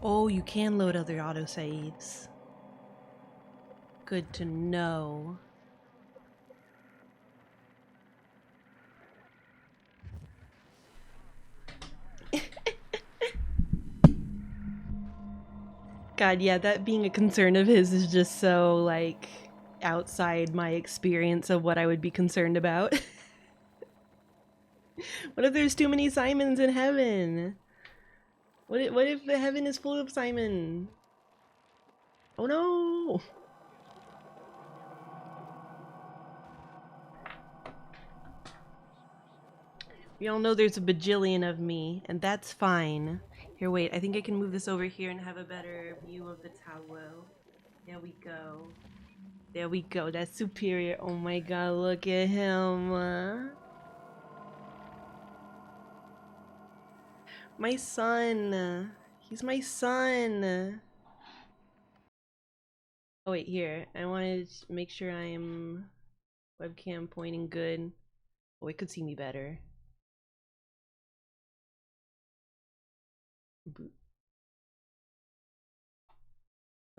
Oh, you can load other autosaves. Good to know. God, yeah, that being a concern of his is just so, like, outside my experience of what I would be concerned about. What if there's too many Simons in heaven? What if the heaven is full of Simon? Oh no! We all know there's a bajillion of me, and that's fine. Here, wait, I think I can move this over here and have a better view of the tower. There we go. There we go, that's superior. Oh my god, look at him. My son! He's my son! Oh wait, here. I wanted to make sure I'm webcam pointing good. Oh, it could see me better.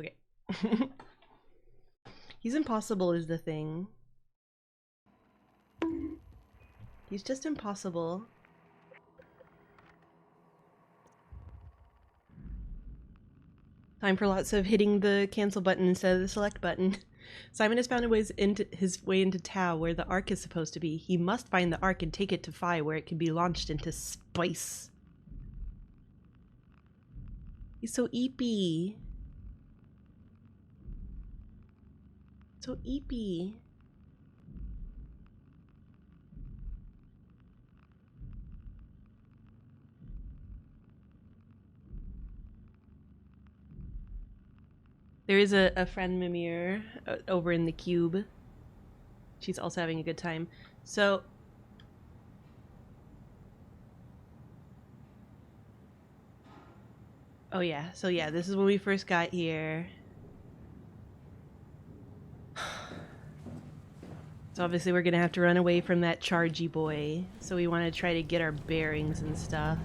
Okay. He's impossible is the thing. He's just impossible. Time for lots of hitting the cancel button instead of the select button. Simon has found his way into Tau, where the Ark is supposed to be. He must find the Ark and take it to Phi, where it can be launched into space. He's so eepy. So eepy. There is a friend Mimir over in the cube. She's also having a good time. So oh yeah, so yeah, this is when we first got here. So obviously we're gonna have to run away from that chargy boy. So we want to try to get our bearings and stuff.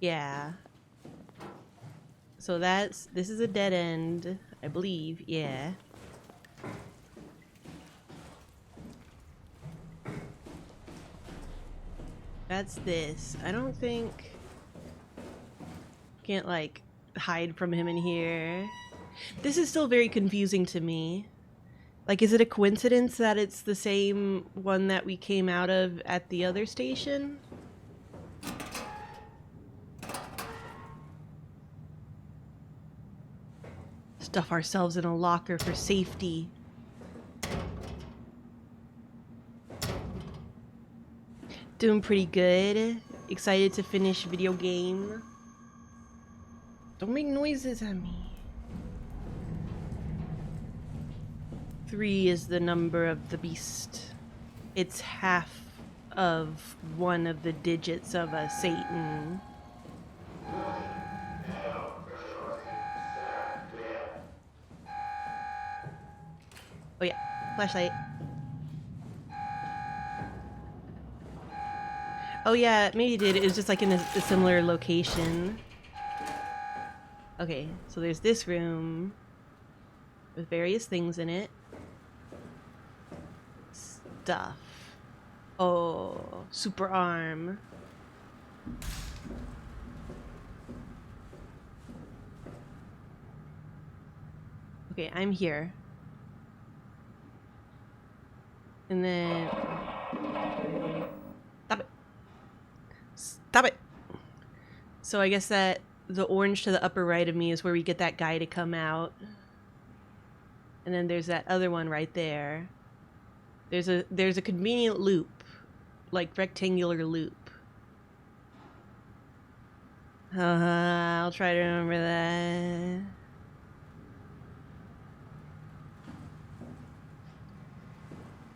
Yeah. So this is a dead end, I believe, yeah. That's this. I don't think... Can't, like, hide from him in here. This is still very confusing to me. Like, is it a coincidence that it's the same one that we came out of at the other station? Stuff ourselves in a locker for safety. Doing pretty good. Excited to finish video game. Don't make noises at me. 3 is the number of the beast. It's half of one of the digits of a Satan. Oh yeah, flashlight. Oh yeah, maybe it did. It was just like in a similar location. Okay, so there's this room with various things in it. Stuff. Oh, super arm. Okay, I'm here. And then... Stop it. Stop it! So I guess that the orange to the upper right of me is where we get that guy to come out. And then there's that other one right there. There's a convenient loop. Like rectangular loop. I'll try to remember that.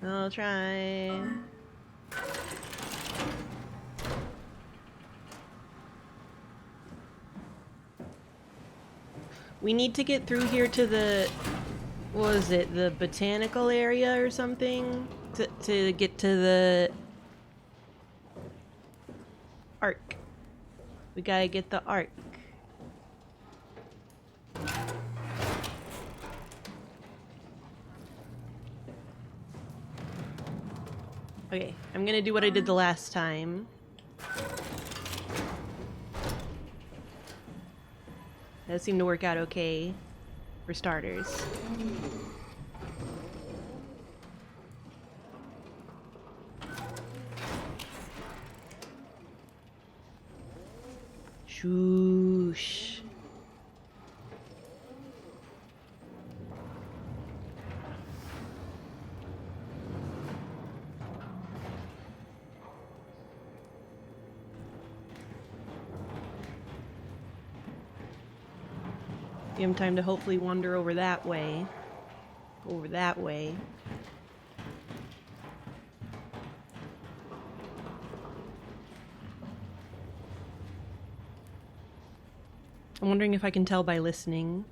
I'll try. We need to get through here to the, what was it, the botanical area or something? To get to the arc. We gotta get the arc. Okay, I'm gonna do what I did the last time. That seemed to work out okay, for starters. Shoosh. Give him time to hopefully wander over that way. Over that way. I'm wondering if I can tell by listening.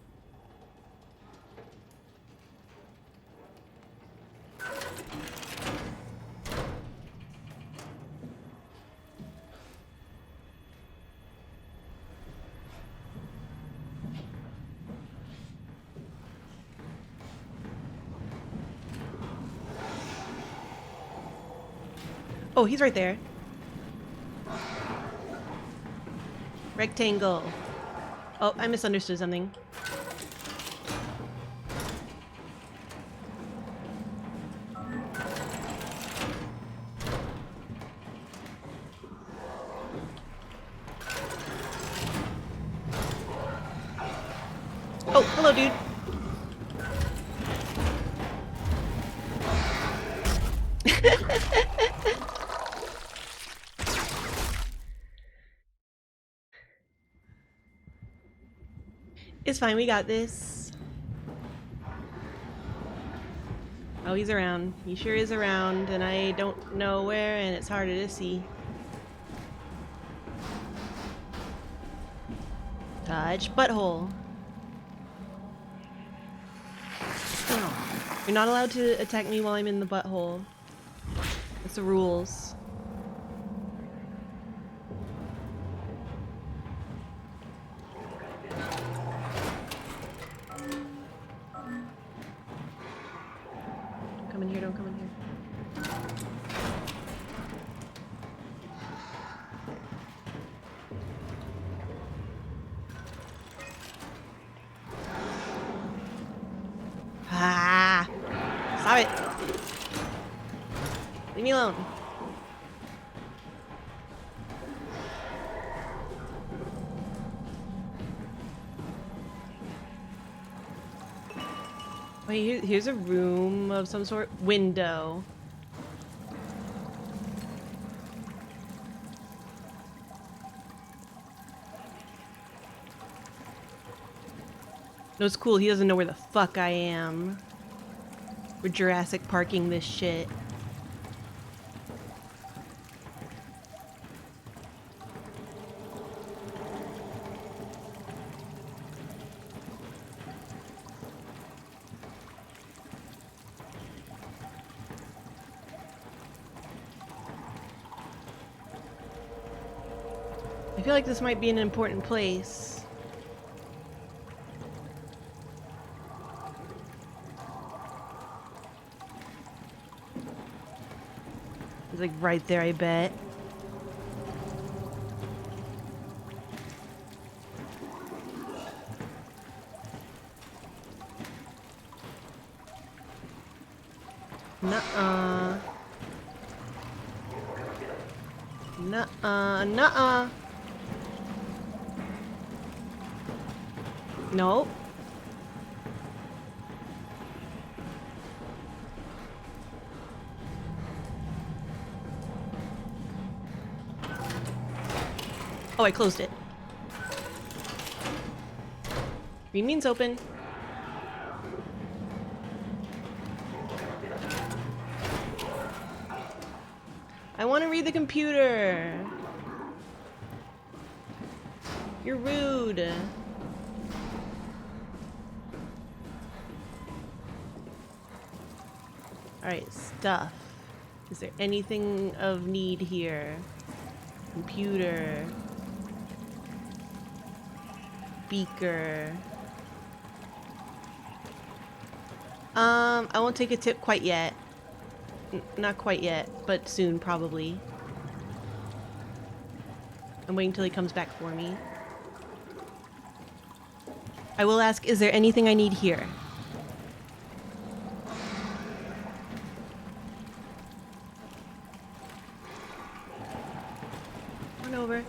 Oh, he's right there. Rectangle. Oh, I misunderstood something. Oh, hello, dude. It's fine, we got this. Oh, he's around. He sure is around, and I don't know where, and it's harder to see. Touch butthole. You're not allowed to attack me while I'm in the butthole. That's the rules. Don't come in here, don't come in here. Ah! Stop it! Leave me alone. Wait, here's a room of some sort. Window. No, it's cool. He doesn't know where the fuck I am. We're Jurassic Parking this shit. I feel like this might be an important place. It's like right there, I bet. Nuh-uh. Nuh-uh. Nuh-uh. Nope. Oh, I closed it. Green means open. I want to read the computer. You're rude. Alright, stuff. Is there anything of need here? Computer. Beaker. I won't take a tip quite yet. Not quite yet, but soon, probably. I'm waiting till he comes back for me. I will ask, is there anything I need here? Come on over.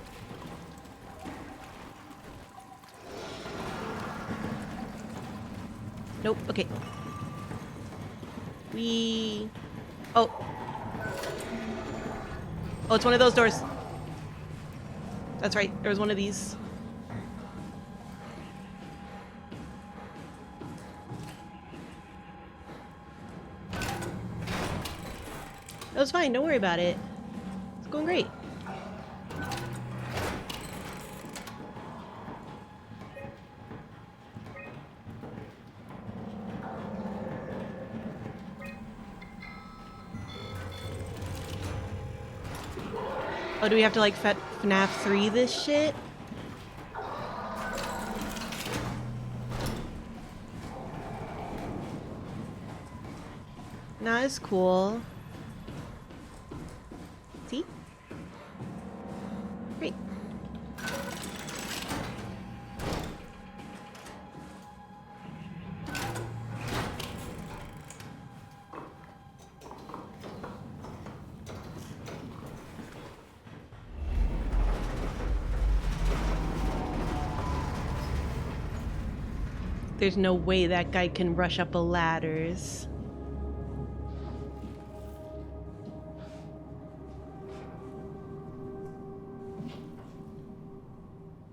Nope, okay. Oh. Oh, it's one of those doors. That's right, there was one of these. That was fine, don't worry about it. It's going great. Oh, do we have to like FNAF 3 this shit? Nah, it's cool. See? Great. There's no way that guy can rush up a ladders.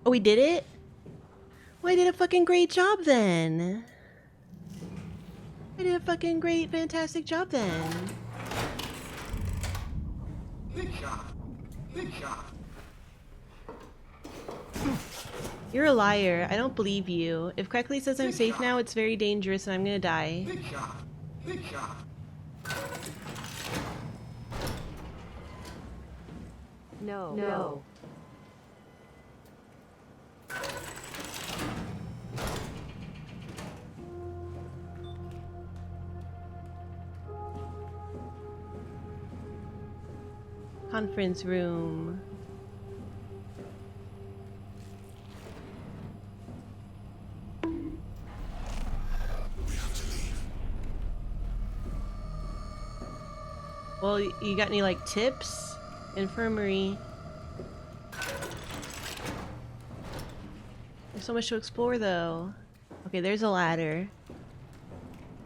Oh, we did it? Well, I did a fucking great job then. I did a fucking great, fantastic job then. Good job. Good job. You're a liar. I don't believe you. If Crackley says I'm safe now, it's very dangerous and I'm gonna die. Good job. Good job. No. No. Conference room. Well, you got any like tips? Infirmary. There's so much to explore though. Okay, there's a ladder.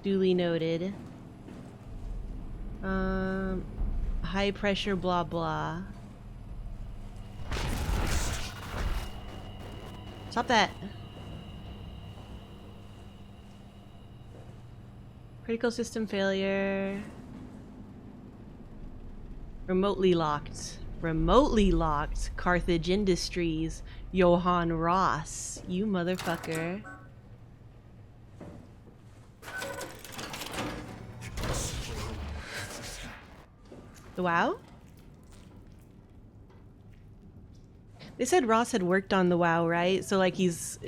Duly noted. High pressure blah blah. Stop that. Critical system failure. Remotely locked. Remotely locked. Carthage Industries. Johann Ross. You motherfucker. The WoW? They said Ross had worked on the WoW, right? So like he's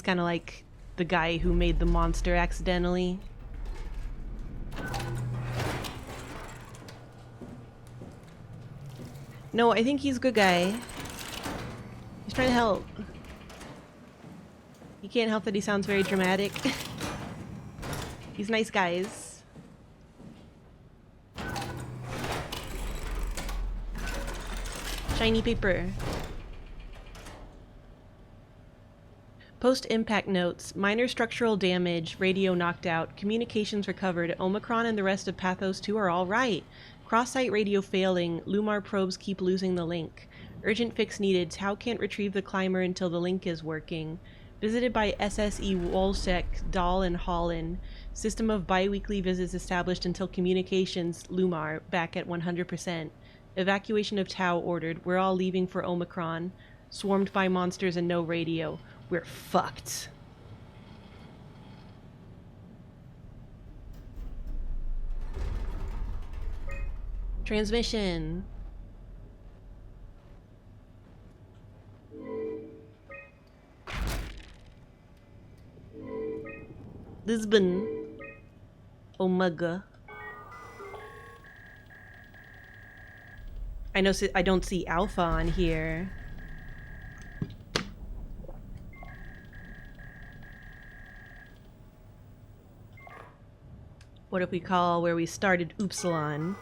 kind of like the guy who made the monster accidentally. No, I think he's a good guy. He's trying to help. You can't help that he sounds very dramatic. He's nice guys. Shiny paper. Post-impact notes. Minor structural damage. Radio knocked out. Communications recovered. Omicron and the rest of Pathos 2 are all right. Cross-site radio failing. Lumar probes keep losing the link. Urgent fix needed. Tau can't retrieve the climber until the link is working. Visited by SSE Wolsek, Dahl, and Holland. System of bi-weekly visits established until communications, Lumar, back at 100%. Evacuation of Tau ordered. We're all leaving for Omicron. Swarmed by monsters and no radio. We're fucked. Transmission. Lisbon. Omega. I know I don't see Alpha on here. What if we call where we started Upsilon?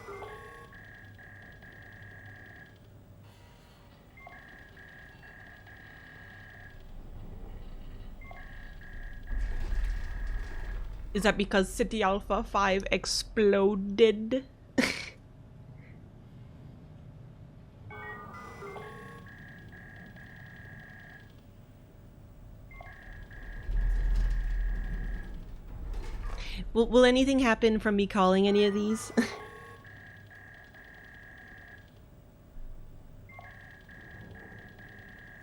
Is that because City Alpha 5 exploded? Will anything happen from me calling any of these?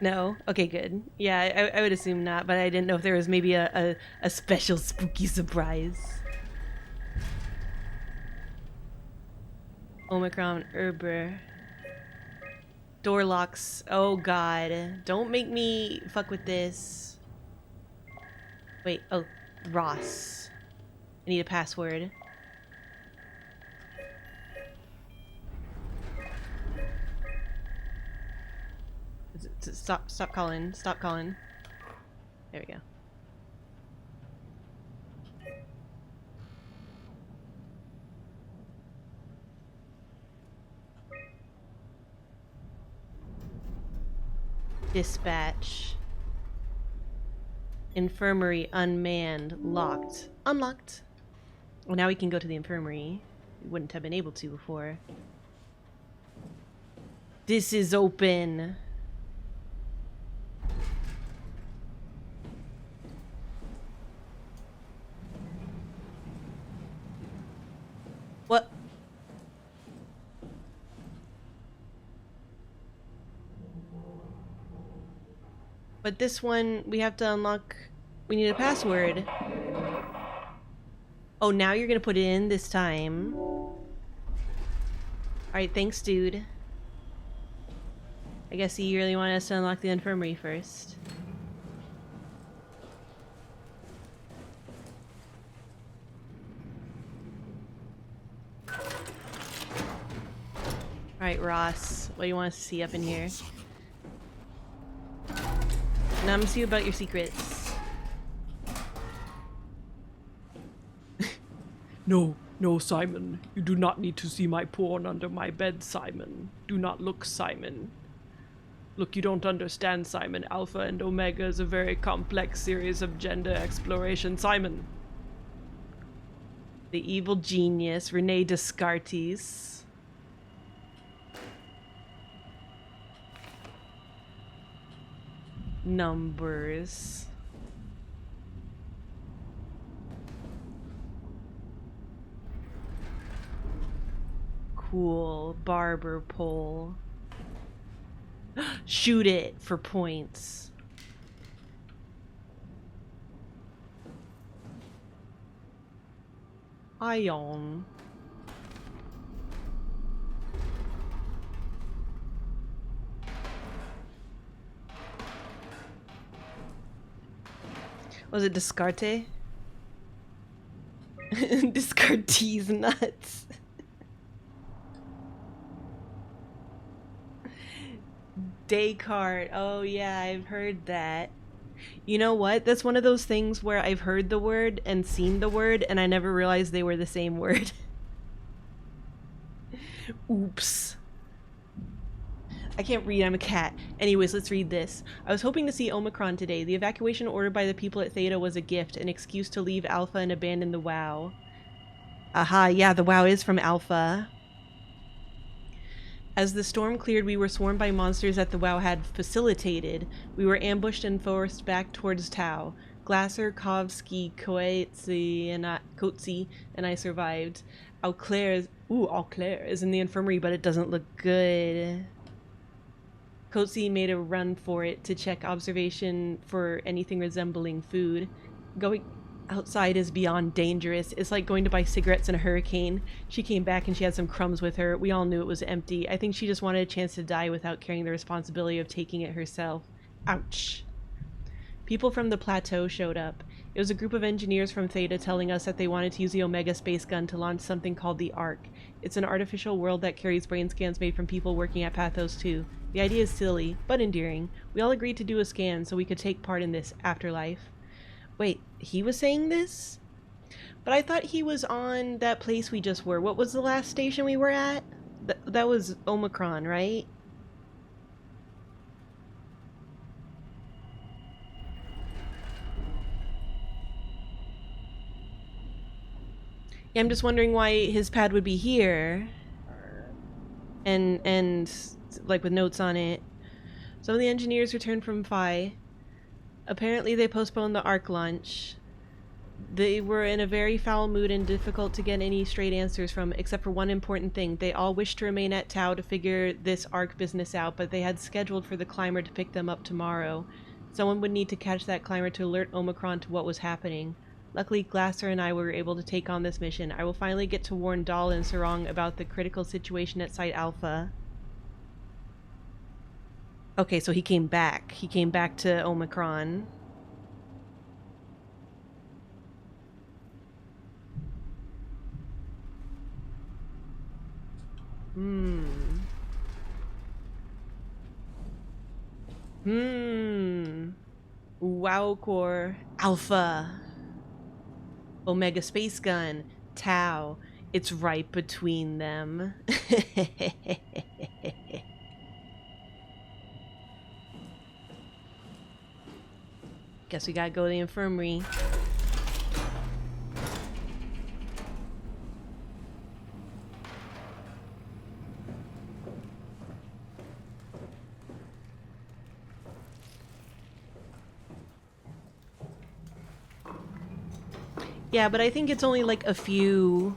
No? Okay, good. Yeah, I would assume not, but I didn't know if there was maybe a special spooky surprise. Omicron Herber. Door locks. Oh god. Don't make me fuck with this. Wait, oh, Ross. I need a password. Stop calling. Stop calling. There we go. Dispatch. Infirmary unmanned. Locked. Unlocked. Well, now we can go to the infirmary. We wouldn't have been able to before. This is open. What? But this one, we have to unlock... We need a password. Oh, now you're gonna put it in this time. Alright, thanks, dude. I guess you really want us to unlock the infirmary first. Alright, Ross. What do you want us to see up in here? Nums you about your secrets. No, no, Simon. You do not need to see my porn under my bed, Simon. Do not look, Simon. Look, you don't understand, Simon. Alpha and Omega is a very complex series of gender exploration, Simon. The evil genius, Rene Descartes. Numbers. Cool. Barber pole. Shoot it for points. Ion. Was it Descartes? Descartes nuts. Descartes. Oh yeah, I've heard that. You know what? That's one of those things where I've heard the word and seen the word and I never realized they were the same word. Oops. I can't read, I'm a cat. Anyways, let's read this. I was hoping to see Omicron today. The evacuation ordered by the people at Theta was a gift, an excuse to leave Alpha and abandon the WoW. Aha, yeah, the WoW is from Alpha. As the storm cleared, we were swarmed by monsters that the WoW had facilitated. We were ambushed and forced back towards Tau. Glasser, Kovsky, Kotzi, and I survived. Auclair is in the infirmary, but it doesn't look good. Kotzi made a run for it to check observation for anything resembling food. Going outside is beyond dangerous. It's like going to buy cigarettes in a hurricane. She came back and she had some crumbs with her. We all knew it was empty. I think she just wanted a chance to die without carrying the responsibility of taking it herself. Ouch. People from the plateau showed up. It was a group of engineers from Theta telling us that they wanted to use the Omega space gun to launch something called the Ark. It's an artificial world that carries brain scans made from people working at Pathos 2. The idea is silly, but endearing. We all agreed to do a scan so we could take part in this afterlife. Wait, he was saying this? But I thought he was on that place we just were. What was the last station we were at? That was Omicron, right? Yeah, I'm just wondering why his pad would be here. And like with notes on it. Some of the engineers returned from Phi. Apparently they postponed the Ark launch. They were in a very foul mood and difficult to get any straight answers from, except for one important thing. They all wished to remain at Tau to figure this Ark business out, but they had scheduled for the climber to pick them up tomorrow. Someone would need to catch that climber to alert Omicron to what was happening. Luckily, Glasser and I were able to take on this mission. I will finally get to warn Dahl and Sarong about the critical situation at Site Alpha. Okay, so he came back. He came back to Omicron. WoW Core Alpha. Omega Space Gun. Tau. It's right between them. Guess we gotta go to the infirmary. Yeah, but I think it's only like a few.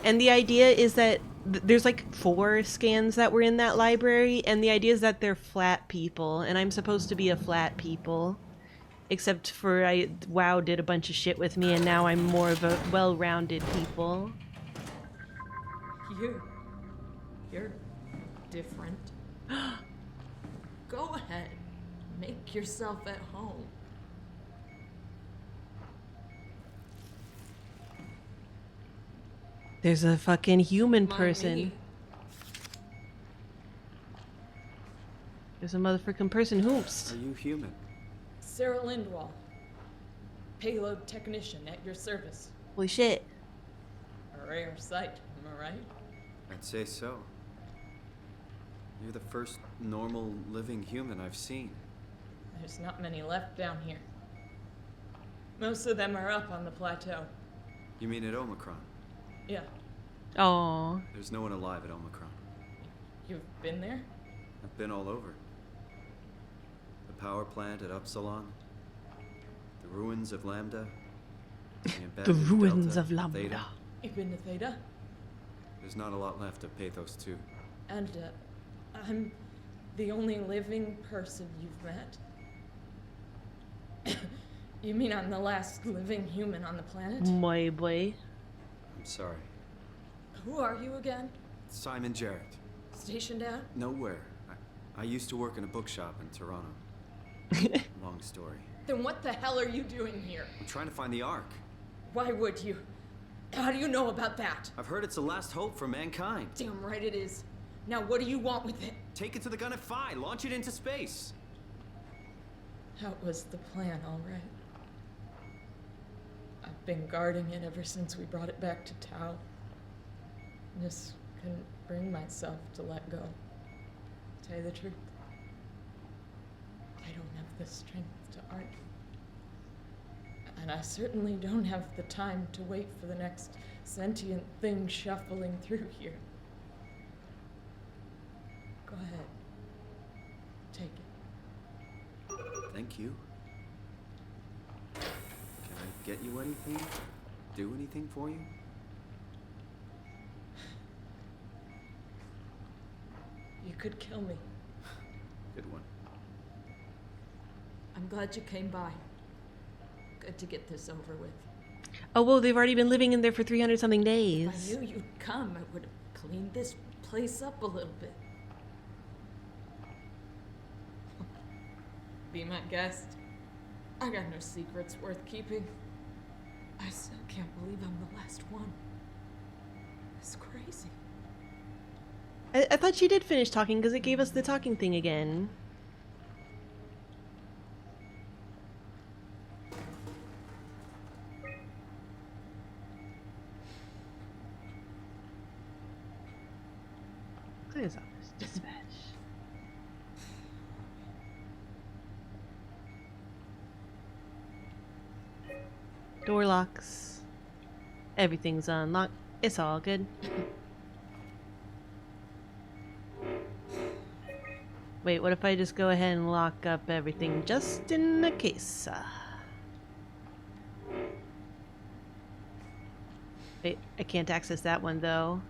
And the idea is that there's like 4 scans that were in that library, and the idea is that they're flat people, and I'm supposed to be a flat people. Except for WoW did a bunch of shit with me, and now I'm more of a well-rounded people. You're different. Go ahead. Make yourself at home. There's a fucking human Mind person. me. There's a motherfucking person. Hoops. Are you human? Sarah Lindwall. Payload technician at your service. Holy shit. A rare sight, am I right? I'd say so. You're the first normal living human I've seen. There's not many left down here. Most of them are up on the plateau. You mean at Omicron? Yeah. Aww. There's no one alive at Omicron. You've been there? I've been all over. The power plant at Upsilon. The ruins of Lambda. The abandoned ruins Delta, of Lambda. Theta. You've been to Theta? There's not a lot left of Pathos 2. And, I'm the only living person you've met? You mean I'm the last living human on the planet? My boy. I'm sorry. Who are you again? Simon Jarrett. Stationed out? Nowhere. I used to work in a bookshop in Toronto. Long story. Then what the hell are you doing here? I'm trying to find the Ark. Why would you? How do you know about that? I've heard it's the last hope for mankind. Damn right it is. Now what do you want with it? Take it to the gun at Phi. Launch it into space. That was the plan, all right. I've been guarding it ever since we brought it back to Tau. Just couldn't bring myself to let go. To tell you the truth, I don't have the strength to argue. And I certainly don't have the time to wait for the next sentient thing shuffling through here. Go ahead. Take it. Thank you. Can I get you anything? Do anything for you? You could kill me. Good one. I'm glad you came by. Good to get this over with. Oh, whoa, they've already been living in there for 300-something days. If I knew you'd come, I would have cleaned this place up a little bit. Be my guest. I got no secrets worth keeping. I still can't believe I'm the last one. It's crazy. I thought she did finish talking because it gave us the talking thing again. Clear's office. Dispatch. Door locks. Everything's unlocked. It's all good. Wait, what if I just go ahead and lock up everything just in the case? Wait, I can't access that one though.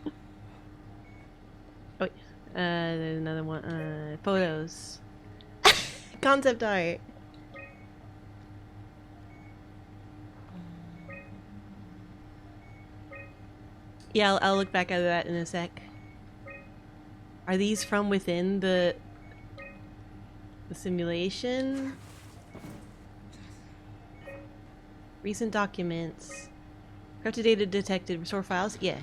Oh, wait. There's another one. Photos. Concept art. Yeah, I'll look back at that in a sec. Are these from within the simulation? Recent documents. Corrupted data detected. Restore files? Yeah.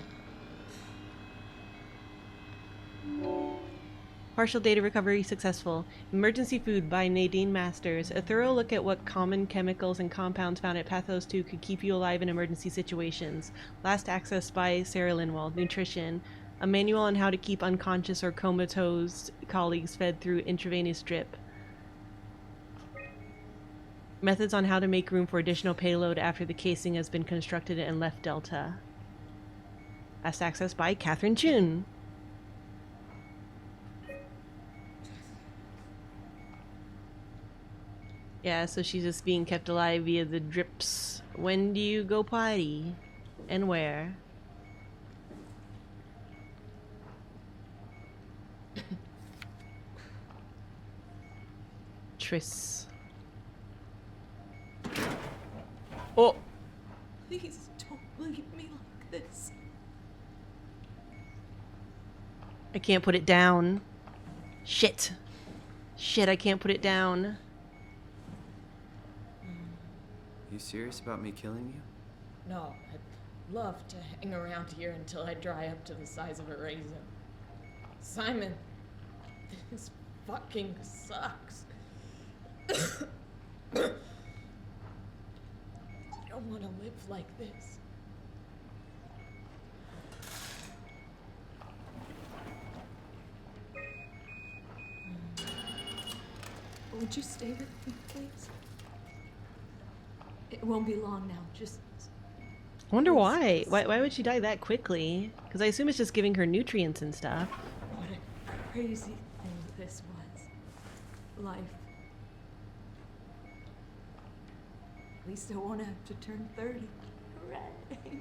Partial data recovery successful. Emergency Food by Nadine Masters. A thorough look at what common chemicals and compounds found at Pathos 2 could keep you alive in emergency situations. Last access by Sarah Linwald. Nutrition. A manual on how to keep unconscious or comatose colleagues fed through intravenous drip. Methods on how to make room for additional payload after the casing has been constructed and left Delta. Last access by Catherine Chun. Yeah, so she's just being kept alive via the drips. When do you go potty? And where? Triss. Oh! Please don't leave me like this. I can't put it down. Shit. Shit, I can't put it down. You serious about me killing you? No, I'd love to hang around here until I dry up to the size of a raisin. Simon, this fucking sucks. I don't want to live like this. Would you stay with me, please? It won't be long now, just... I wonder why. Why would she die that quickly? Because I assume it's just giving her nutrients and stuff. What a crazy thing this was. Life. At least I won't have to turn 30. Hooray!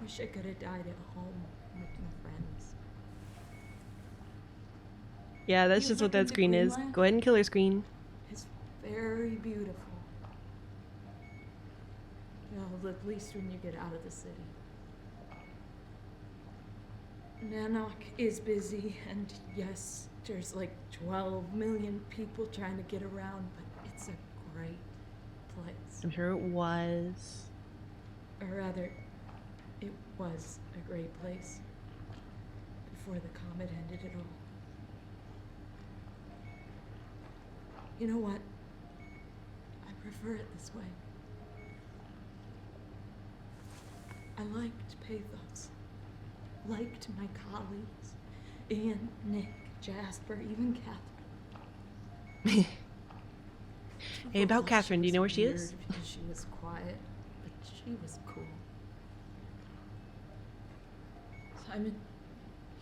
Wish I could have died at home with my friends. Yeah, that's You just look what that into screen is. Greenland? Go ahead and kill her screen. It's very beautiful. Well, at least when you get out of the city. Nanook is busy, and yes, there's like 12 million people trying to get around, but it's a great place. I'm sure it was. Or rather, it was a great place before the comet ended it all. You know what? I prefer it this way. I liked Pathos. Liked my colleagues. Ian, Nick, Jasper, even Catherine. Hey, about Overall, Catherine, do you know where was she is? weird because she was quiet, but she was cool. Simon,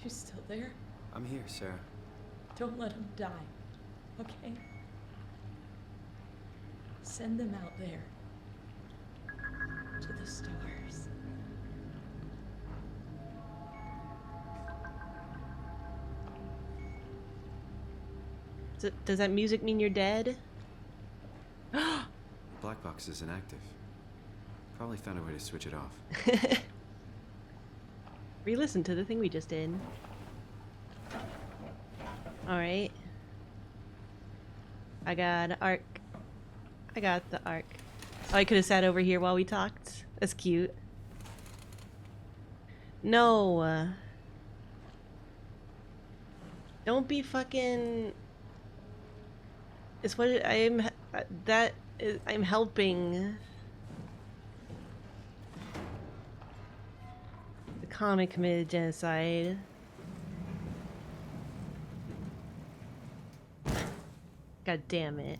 you still there? I'm here, Sarah. Don't let him die, okay? Send them out there. To the stars. Does that music mean you're dead? The black box is inactive. Probably found a way to switch it off. Re-listen to the thing we just did. Alright. I got an arc. I got the arc. Oh, I could have sat over here while we talked. That's cute. No. Don't be fucking... It's what I'm... That is... I'm helping. The comic committed genocide. God damn it.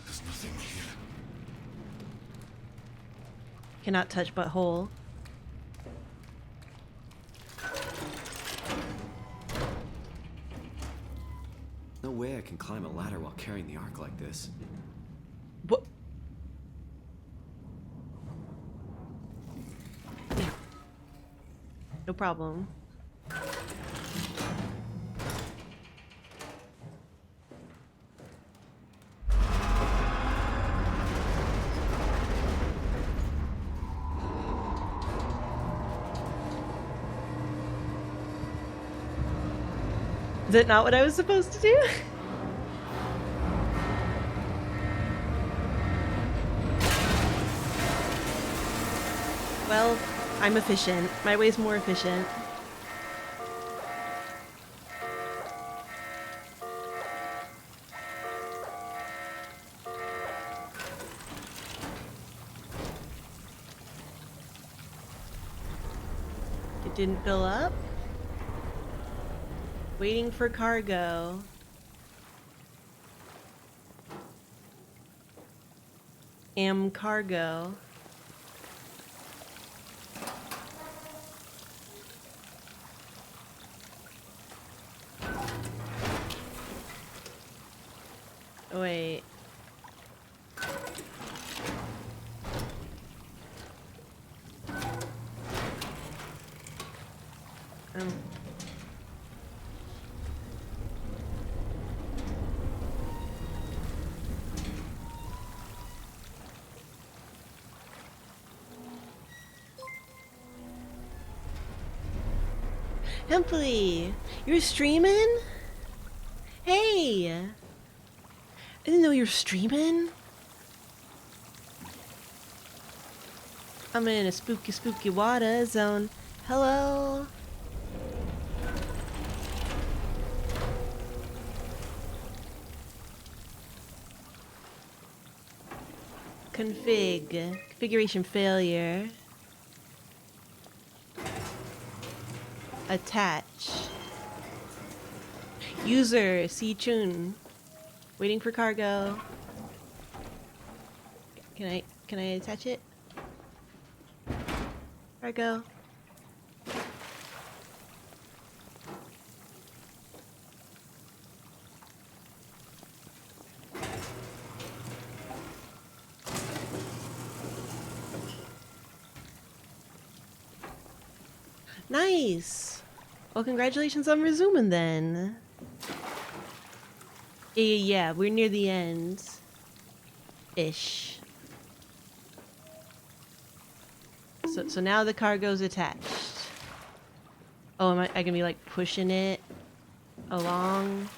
There's nothing here. Cannot touch butthole. No way I can climb a ladder while carrying the ark like this. What? No problem. Is it not what I was supposed to do? Well, I'm efficient. My way's more efficient. It didn't fill up? Waiting for cargo. Am cargo. Wait. Hemply, you're streaming? Hey! I didn't know you were streaming. I'm in a spooky water zone. Hello? Configuration failure. Attach. User C Chun. Waiting for cargo. Can I attach it? Cargo. Nice. Well, congratulations on resuming then. Yeah, we're near the end. Ish. So now the cargo's attached. Oh, am I gonna be like pushing it along?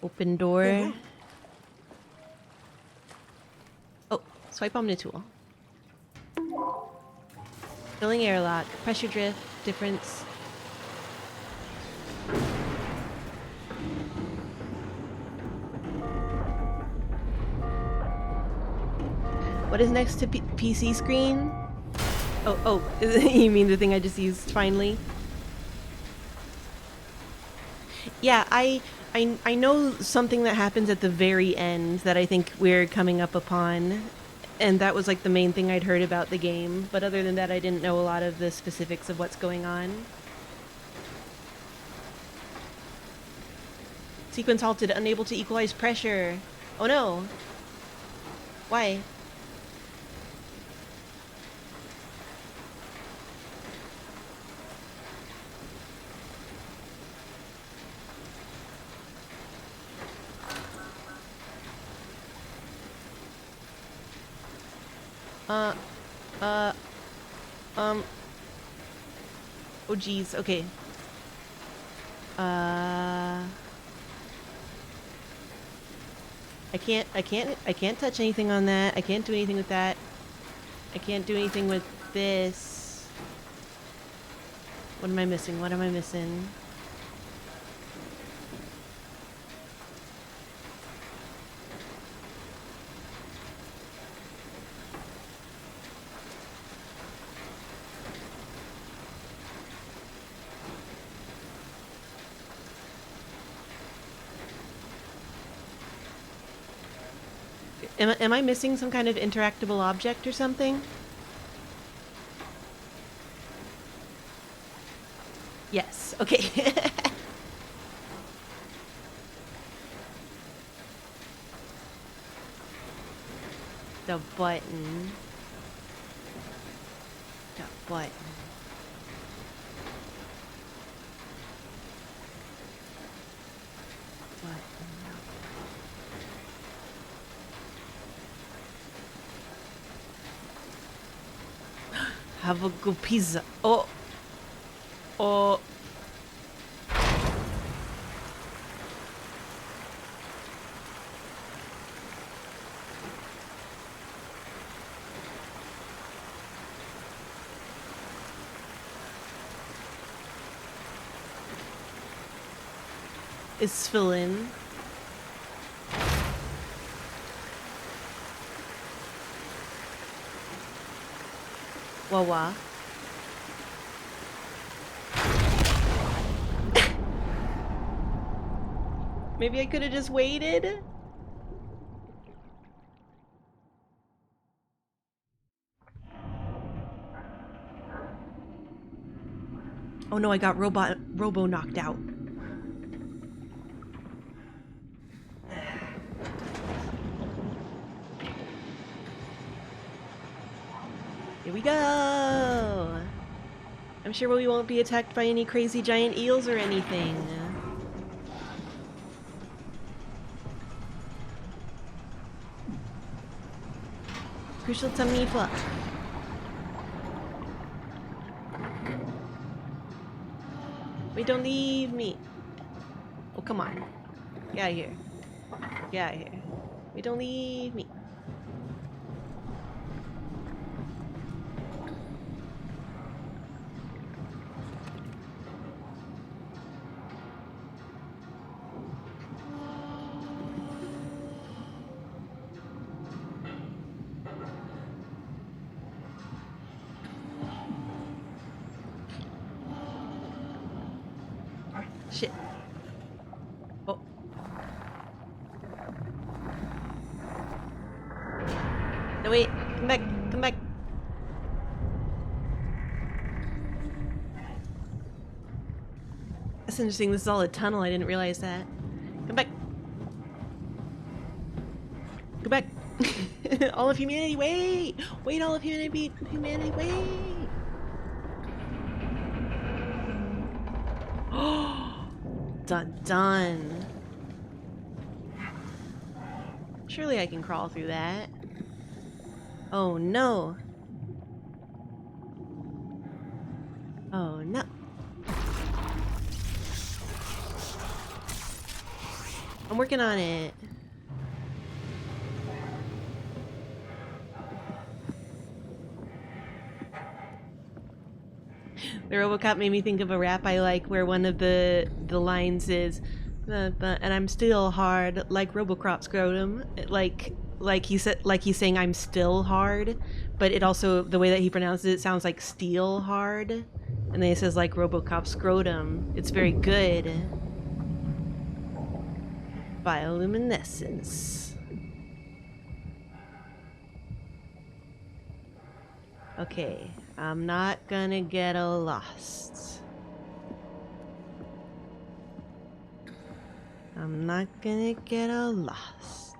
Open door. Oh, swipe on the tool. Filling airlock. Pressure drift. Difference. What is next to PC screen? Oh, you mean the thing I just used finally? Yeah, I know something that happens at the very end that I think we're coming up upon. And that was like the main thing I'd heard about the game. But other than that, I didn't know a lot of the specifics of what's going on. Sequence halted, unable to equalize pressure. Oh no. Why? Oh geez, okay. I can't touch anything on that. I can't do anything with that. I can't do anything with this. What am I missing? What am I missing? Am I missing some kind of interactable object or something? Yes, okay. The button. The button. Have a good pizza. Oh. Oh. Is fill in. Wawa. Maybe I could have just waited. Oh no, I got Robo knocked out. Here we go! I'm sure we won't be attacked by any crazy giant eels or anything. Crucial tummy flop. Wait, don't leave me. Oh, come on. Get out of here. Get out of here. Wait, don't leave me. Shit. Oh. No, wait. Come back. Come back. That's interesting. This is all a tunnel. I didn't realize that. Come back. Come back. All of humanity, wait! Wait, all of humanity, wait! Dun dun. Surely I can crawl through that. Oh no. Oh no. I'm working on it. The RoboCop made me think of a rap I like where one of the lines is, and I'm still hard like RoboCop scrotum. Like he said, like he's saying I'm still hard, but it also, the way that he pronounces it sounds like steel hard. And then he says like RoboCop scrotum. It's very good. Bioluminescence. Okay, I'm not gonna get lost. I'm not gonna get lost.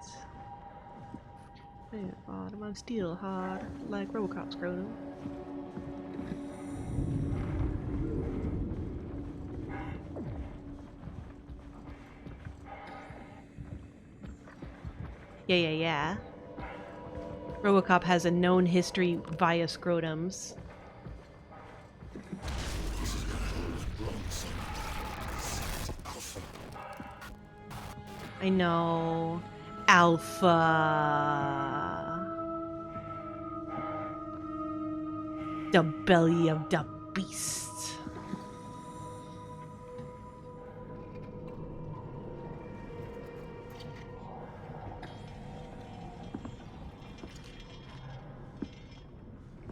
Hey, bottom, I'm still hard like RoboCop scrotum. Yeah. RoboCop has a known history via scrotums. I know. Alpha. The belly of the beast.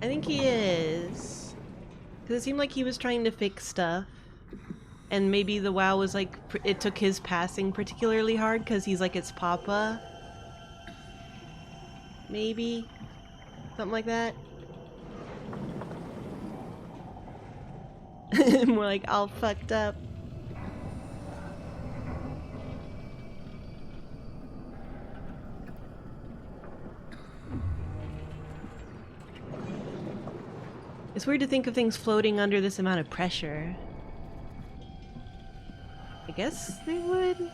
I think he is. Because it seemed like he was trying to fix stuff. And maybe the WoW was like, it took his passing particularly hard because he's like its papa. Maybe. Something like that. More like all fucked up. It's weird to think of things floating under this amount of pressure. I guess they would.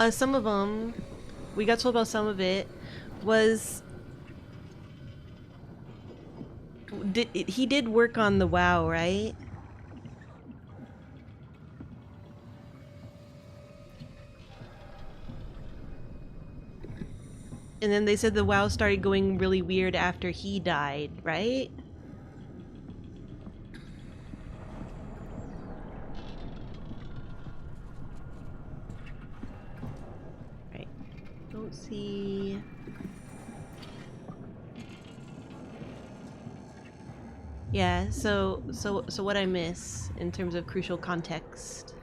Some of them, we got told about some of it, was... he did work on the WoW, right? And then they said the WoW started going really weird after he died, right? Right. Don't see... Yeah, so what I miss in terms of crucial context?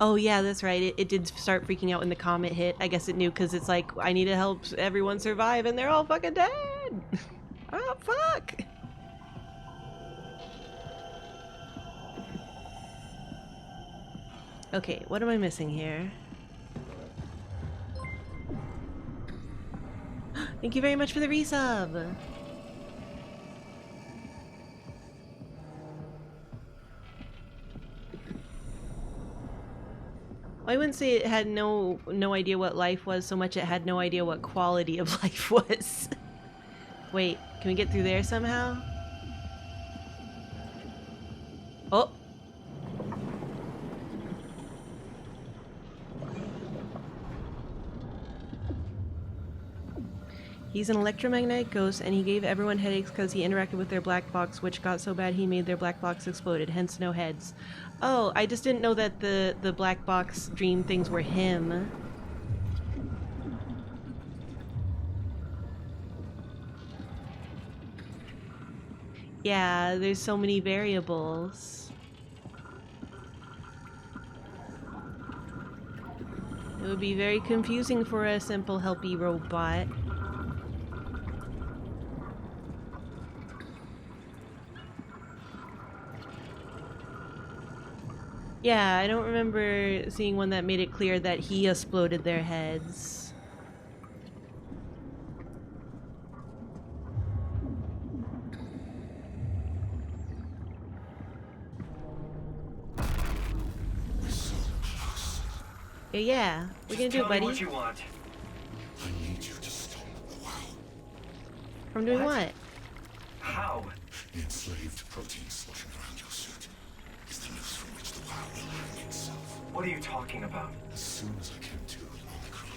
Oh yeah, that's right. It did start freaking out when the comet hit. I guess it knew because it's like, I need to help everyone survive and they're all fucking dead! Oh, fuck! Okay, what am I missing here? Thank you very much for the resub! I wouldn't say it had no idea what life was so much it had no idea what quality of life was. Wait, can we get through there somehow? Oh! He's an electromagnetic ghost, and he gave everyone headaches because he interacted with their black box, which got so bad he made their black box exploded, hence no heads. Oh, I just didn't know that the black box dream things were him. Yeah, there's so many variables. It would be very confusing for a simple helpy robot. Yeah, I don't remember seeing one that made it clear that he exploded their heads. Yeah, we're gonna do it, buddy. What you want? I need you to stop the WoW. From doing what? How? The enslaved protein sloshing around your suit is the noose from which the WoW will hang itself. What are you talking about? As soon as I came to Omicron,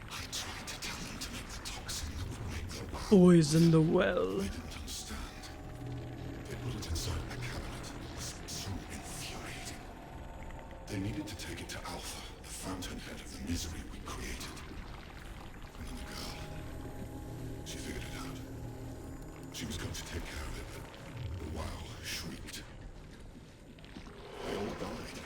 I tried to tell them to make the toxin that would make the WoW. Poison the well. They didn't understand. They put it inside my cabinet. It was so infuriating. They needed to take it to Alpha, the fountainhead of the misery we created. And then the girl, she figured it out. She was going to take care of it, but the WoW shrieked. They all died.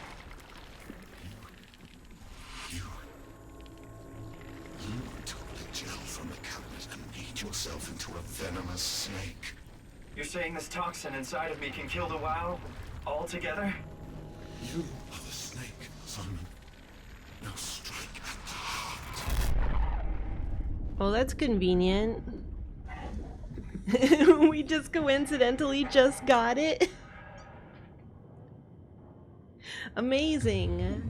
You took the gel from the cabinet and made yourself into a venomous snake. You're saying this toxin inside of me can kill the WoW altogether? You are the snake, Simon. Now strike at the heart. Well, that's convenient. We just coincidentally just got it. Amazing.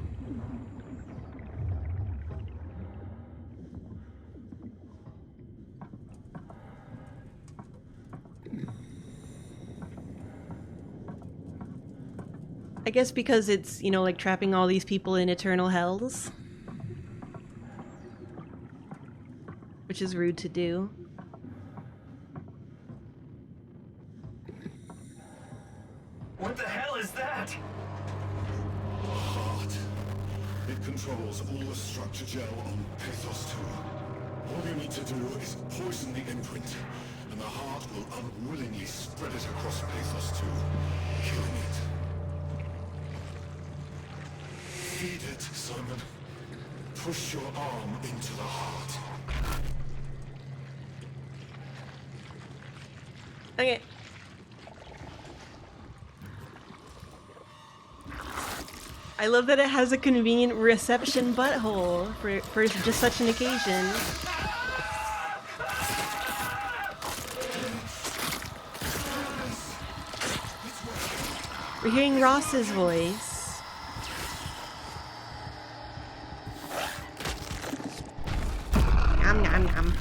I guess because it's, you know, like trapping all these people in eternal hells. Which is rude to do. What the hell is that? Heart. It controls all the structure gel on Pathos 2. All you need to do is poison the imprint, and the heart will unwillingly spread it across Pathos 2, killing it. Feed it, Simon. Push your arm into the heart. Okay. I love that it has a convenient reception butthole for just such an occasion. We're hearing Ross's voice. Nom nom nom.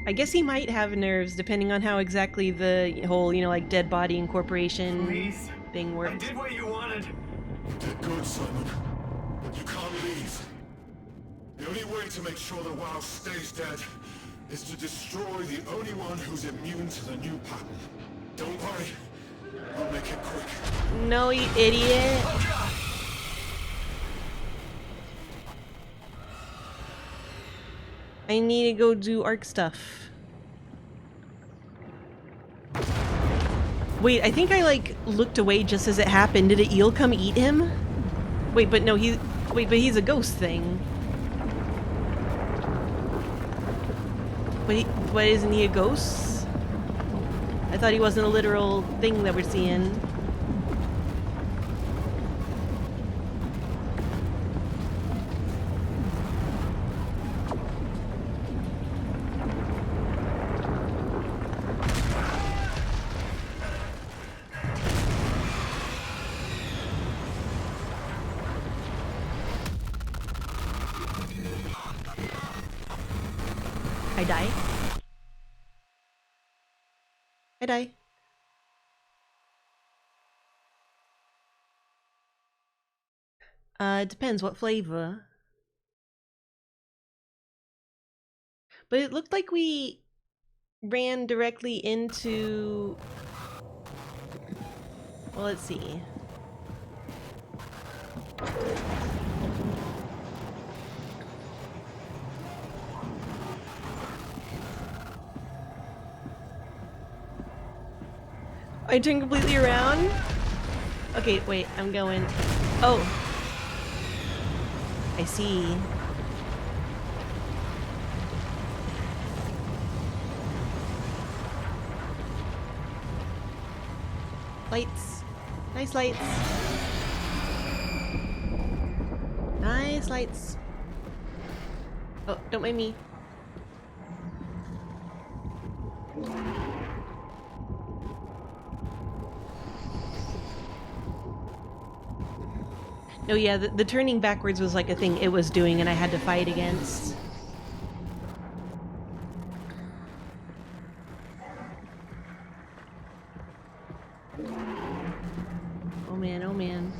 I guess he might have nerves depending on how exactly the whole, you know, like dead body incorporation Please. thing I works. did what you wanted. Did good, Simon. But you can't leave. The only way to make sure that WoW stays dead is to destroy the only one who's immune to the new pattern. Don't worry. I'll make it quick. No, you idiot. I need to go do ARC stuff. Wait, I think I like looked away just as it happened. Did an eel come eat him? Wait, but no, but he's a ghost thing. But isn't he a ghost? I thought he wasn't a literal thing that we're seeing. I die. I die. It depends what flavor. But it looked like we ran directly into... Well, let's see. I turned completely around? Okay, wait, I'm going... Oh! I see. Lights. Nice lights. Nice lights. Oh, don't mind me. Oh yeah, the turning backwards was like a thing it was doing and I had to fight against. Oh man, oh man.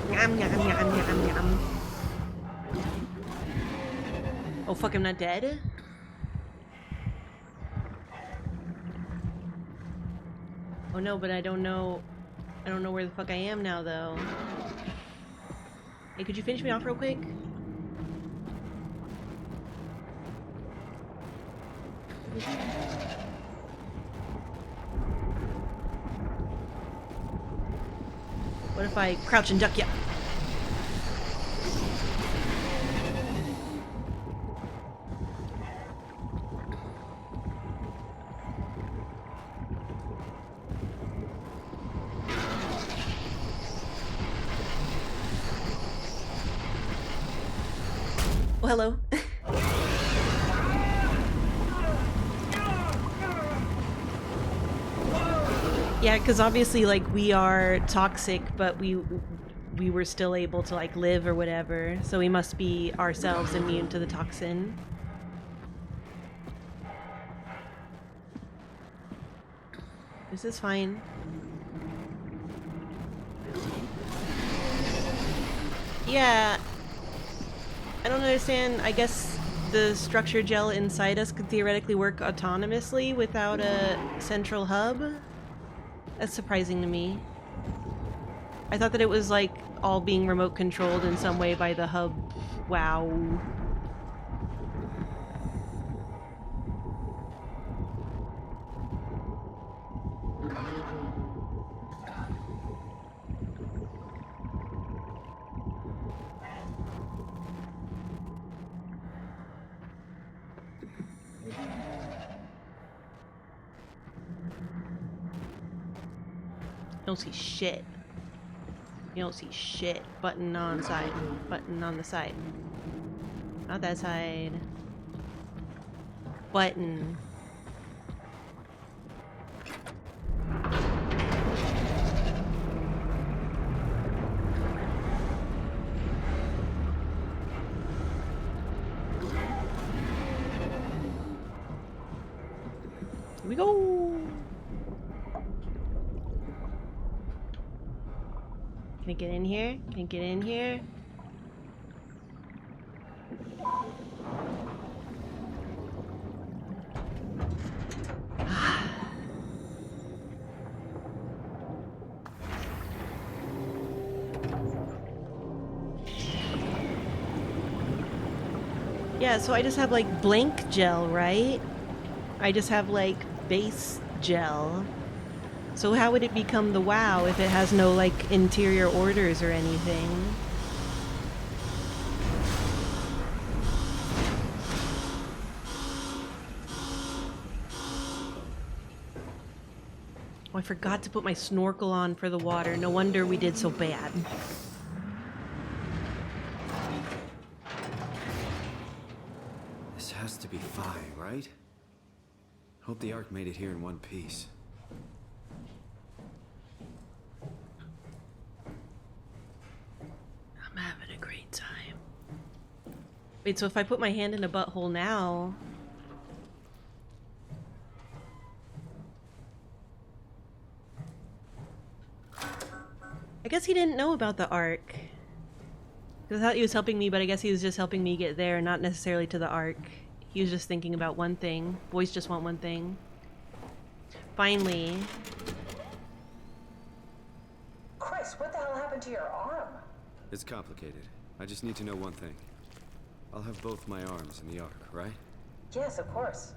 Yum, yum, yum, yum, yum. Oh fuck, I'm not dead? Oh no, but I don't know where the fuck I am now though. Hey, could you finish me off real quick? What if I crouch and duck ya? Oh, hello. Yeah, because obviously, like, we are toxic, but we were still able to, like, live or whatever. So we must be ourselves immune to the toxin. This is fine. Yeah. I don't understand. I guess the structure gel inside us could theoretically work autonomously without a central hub. That's surprising to me. I thought that it was like all being remote controlled in some way by the hub. Wow. You don't see shit. You don't see shit. Button on side. Button on the side. Not that side. Button. Here we go. Can I get in here? Can I get in here? Yeah, so I just have like blank gel, right? I just have like base gel. So how would it become the WoW if it has no like interior orders or anything? Oh, I forgot to put my snorkel on for the water. No wonder we did so bad. This has to be Phi, right? Hope the Ark made it here in one piece. I'm having a great time. Wait, so if I put my hand in a butthole now... I guess he didn't know about the Ark. I thought he was helping me, but I guess he was just helping me get there, not necessarily to the Ark. He was just thinking about one thing. Boys just want one thing. Finally. Chris, what the hell happened to your arm? It's complicated. I just need to know one thing. I'll have both my arms in the Ark, right? Yes, of course.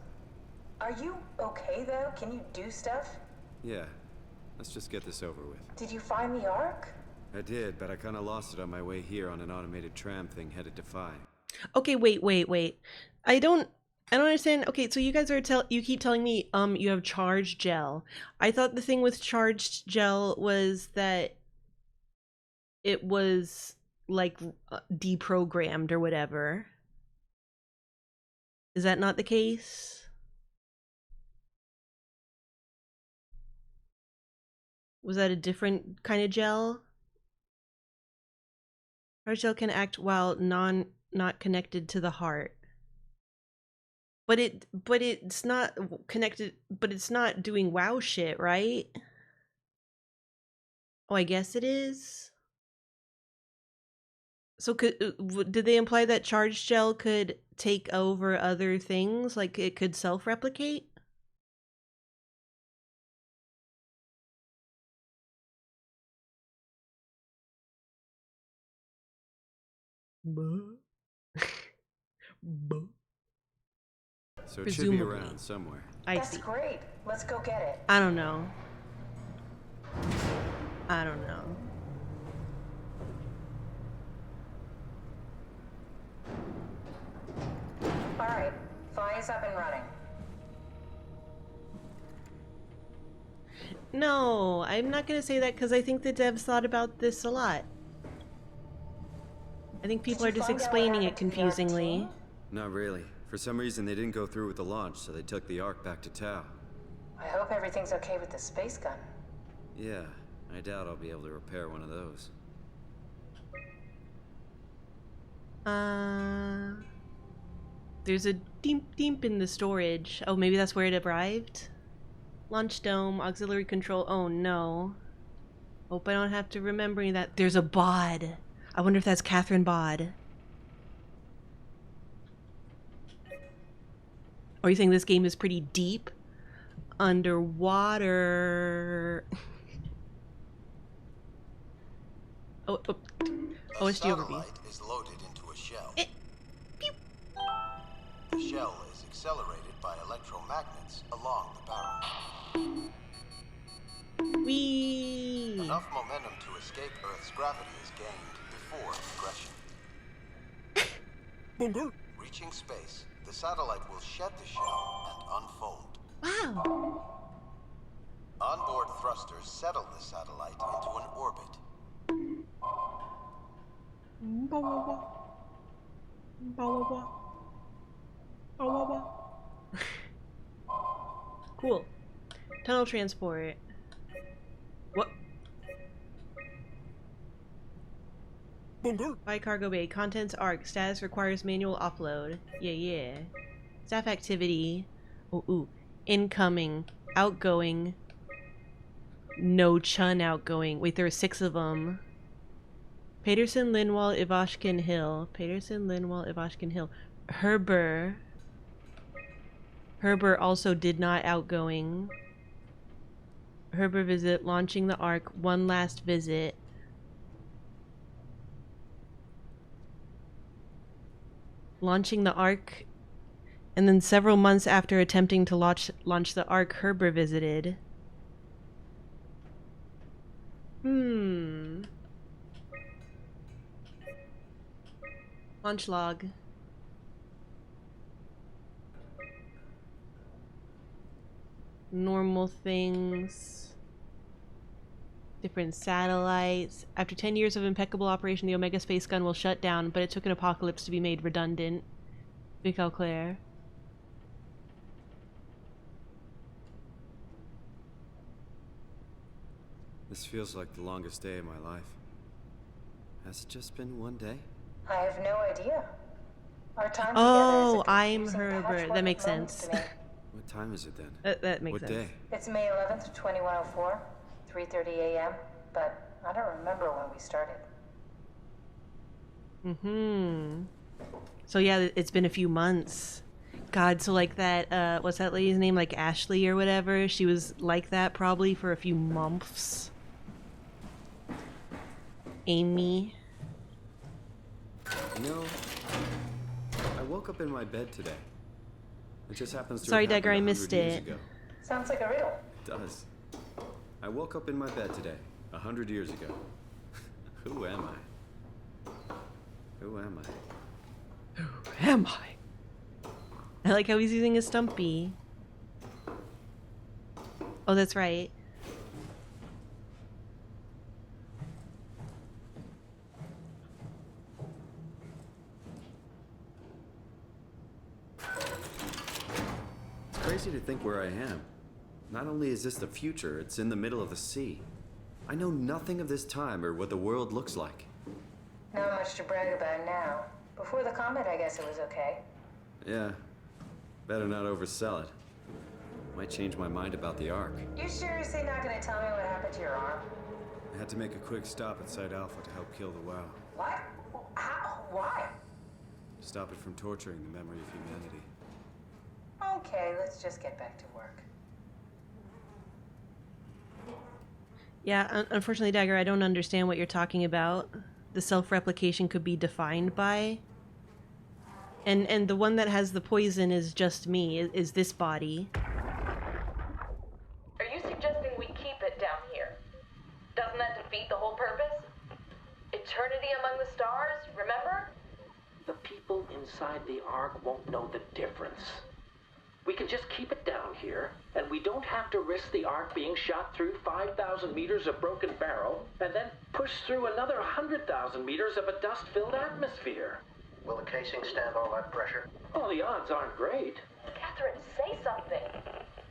Are you okay, though? Can you do stuff? Yeah. Let's just get this over with. Did you find the Ark? I did, but I kind of lost it on my way here on an automated tram thing headed to Phi. Okay, wait. I don't understand. Okay, so you guys are you keep telling me you have charged gel. I thought the thing with charged gel was that it was like deprogrammed or whatever. Is that not the case? Was that a different kind of gel? Charged gel can act while not connected to the heart. But it's not connected, but it's not doing WoW shit, right? Oh, I guess it is. So did they imply that charged gel could take over other things? Like it could self-replicate? So it Presumably. should be around somewhere. I That's see. great. Let's go get it. I don't know. Alright, flying's up and running. No, I'm not gonna say that because I think the devs thought about this a lot. I think people are Did you just find out what explaining it happened to the confusingly. team? Not really. For some reason, they didn't go through with the launch, so they took the Ark back to Tau. I hope everything's okay with the space gun. Yeah, I doubt I'll be able to repair one of those. There's a deep in the storage. Oh, maybe that's where it arrived? Launch dome, auxiliary control. Oh no. Hope I don't have to remember any of that. There's a bod. I wonder if that's Catherine Bod. Are you saying this game is pretty deep? Underwater. OSG overview. Satellite is loaded into a shell. Pew. The shell is accelerated by electromagnets along the barrel. Whee! Enough momentum to escape Earth's gravity is gained before regression. Reaching space, the satellite will shed the shell and unfold. Wow. Onboard thrusters settle the satellite into an orbit. Cool. Tunnel transport. What? By cargo bay. Contents ARC. Status requires manual offload. Yeah. Staff activity. Ooh. Incoming. Outgoing. No Chun outgoing. Wait, there are 6 of them. Peterson, Linwall, Ivashkin Hill. Herber also did not outgoing. Herber visit. Launching the Ark. One last visit. Launching the Ark. And then several months after attempting to launch the Ark, Herber visited. Launch log. Normal things. Different satellites. After 10 years of impeccable operation, the Omega space gun will shut down, but it took an apocalypse to be made redundant. Vic Alclair. This feels like the longest day of my life. Has it just been one day? I have no idea. Our time Oh, together is a I'm confusing Herbert. patchwork That makes of moments sense. to me. What time is it then? That makes What sense. day? It's May 11th, 2104, 3:30 a.m., but I don't remember when we started. So yeah, it's been a few months. God, so like that, what's that lady's name? Like Ashley or whatever? She was like that probably for a few months. Amy. You know, I woke up in my bed today. It just happens to Sorry, have happened Dagger, I 100 missed years it. ago. Sounds like a riddle. It does. I woke up in my bed today, 100 years ago. Who am I? Who am I? Who am I? I like how he's using a stumpy. Oh, that's right. It's crazy to think where I am. Not only is this the future, it's in the middle of the sea. I know nothing of this time or what the world looks like. Not much to brag about now. Before the comet, I guess it was okay. Yeah, better not oversell it. Might change my mind about the Ark. You seriously not gonna tell me what happened to your arm? I had to make a quick stop at Site Alpha to help kill the WoW. What? How? Why? Stop it from torturing the memory of humanity. Okay, let's just get back to work. Yeah, unfortunately, Dagger, I don't understand what you're talking about. The self-replication could be defined by. And the one that has the poison is just me, is this body. Are you suggesting we keep it down here? Doesn't that defeat the whole purpose? Eternity among the stars, remember? The people people inside the Ark won't know the difference. We can just keep it down here, and we don't have to risk the Ark being shot through 5,000 meters of broken barrel, and then push through another 100,000 meters of a dust-filled atmosphere. Will the casing stand all that pressure? Oh, the odds aren't great. Catherine, say something.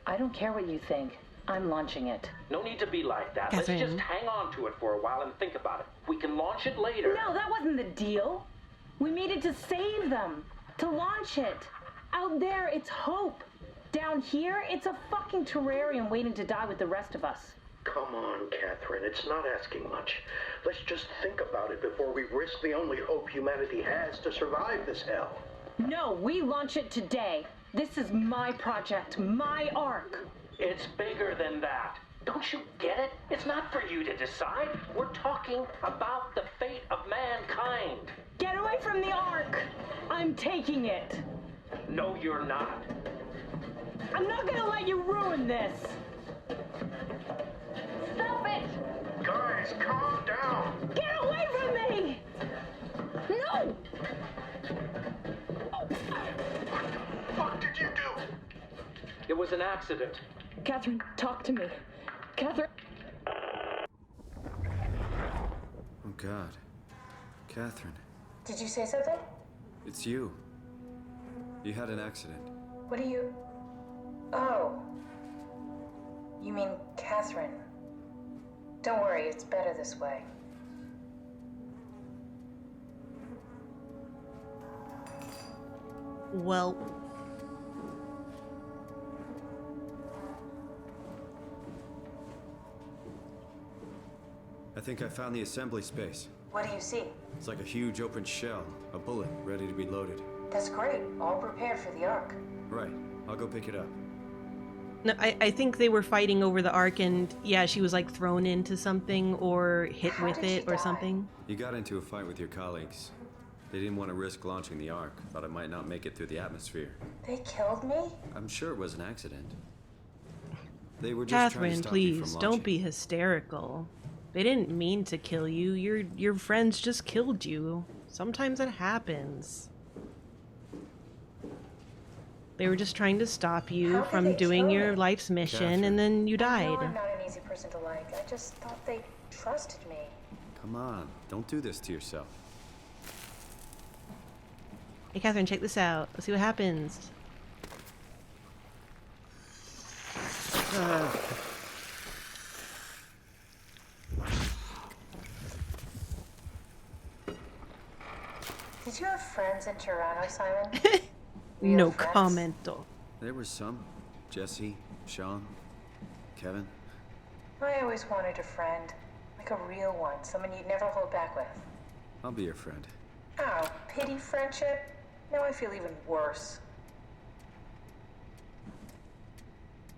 I don't care what you think. I'm launching it. No need to be like that. Catherine. Let's just hang on to it for a while and think about it. We can launch it later. No, that wasn't the deal. We needed to save them. To launch it. Out there, it's hope. Down here, it's a fucking terrarium waiting to die with the rest of us. Come on, Catherine. It's not asking much. Let's just think about it before we risk the only hope humanity has to survive this hell. No, we launch it today. This is my project, my Ark. It's bigger than that. Don't you get it? It's not for you to decide. We're talking about the fate of mankind. Get away from the Ark. I'm taking it. No, you're not. I'm not gonna let you ruin this. Stop it! Guys, calm down. Get away from me! No! What the fuck did you do? It was an accident. Catherine, talk to me. Catherine. Oh, God. Catherine, Did you say something? it's you. You had an accident. What do you... Oh. You mean Catherine. Don't worry, it's better this way. Well, I think I found the assembly space. What do you see? It's like a huge open shell, a bullet ready to be loaded. That's great. All prepared for the Ark. Right, I'll go pick it up. no, I think they were fighting over the Ark, and yeah, she was like thrown into something or hit How with did she it or die? something. You got into a fight with your colleagues. They didn't want to risk launching the Ark, thought it might not make it through the atmosphere. They killed me? I'm sure it was an accident. They were just trying to Catherine, stop you please, from don't launching. be hysterical. They didn't mean to kill you. Your friends just killed you. Sometimes it happens. They were just trying to stop you How did from they doing kill your me? life's mission, Catherine. and then you I know died. I'm not an easy person to like. I just thought they trusted me. Come on, don't do this to yourself. Hey, Catherine, check this out. Let's see what happens. Did you have friends in Toronto, Simon? No Real friends? commento. There were some. Jesse, Sean, Kevin. I always wanted a friend. Like a real one. Someone you'd never hold back with. I'll be your friend. Oh, pity friendship? Now I feel even worse.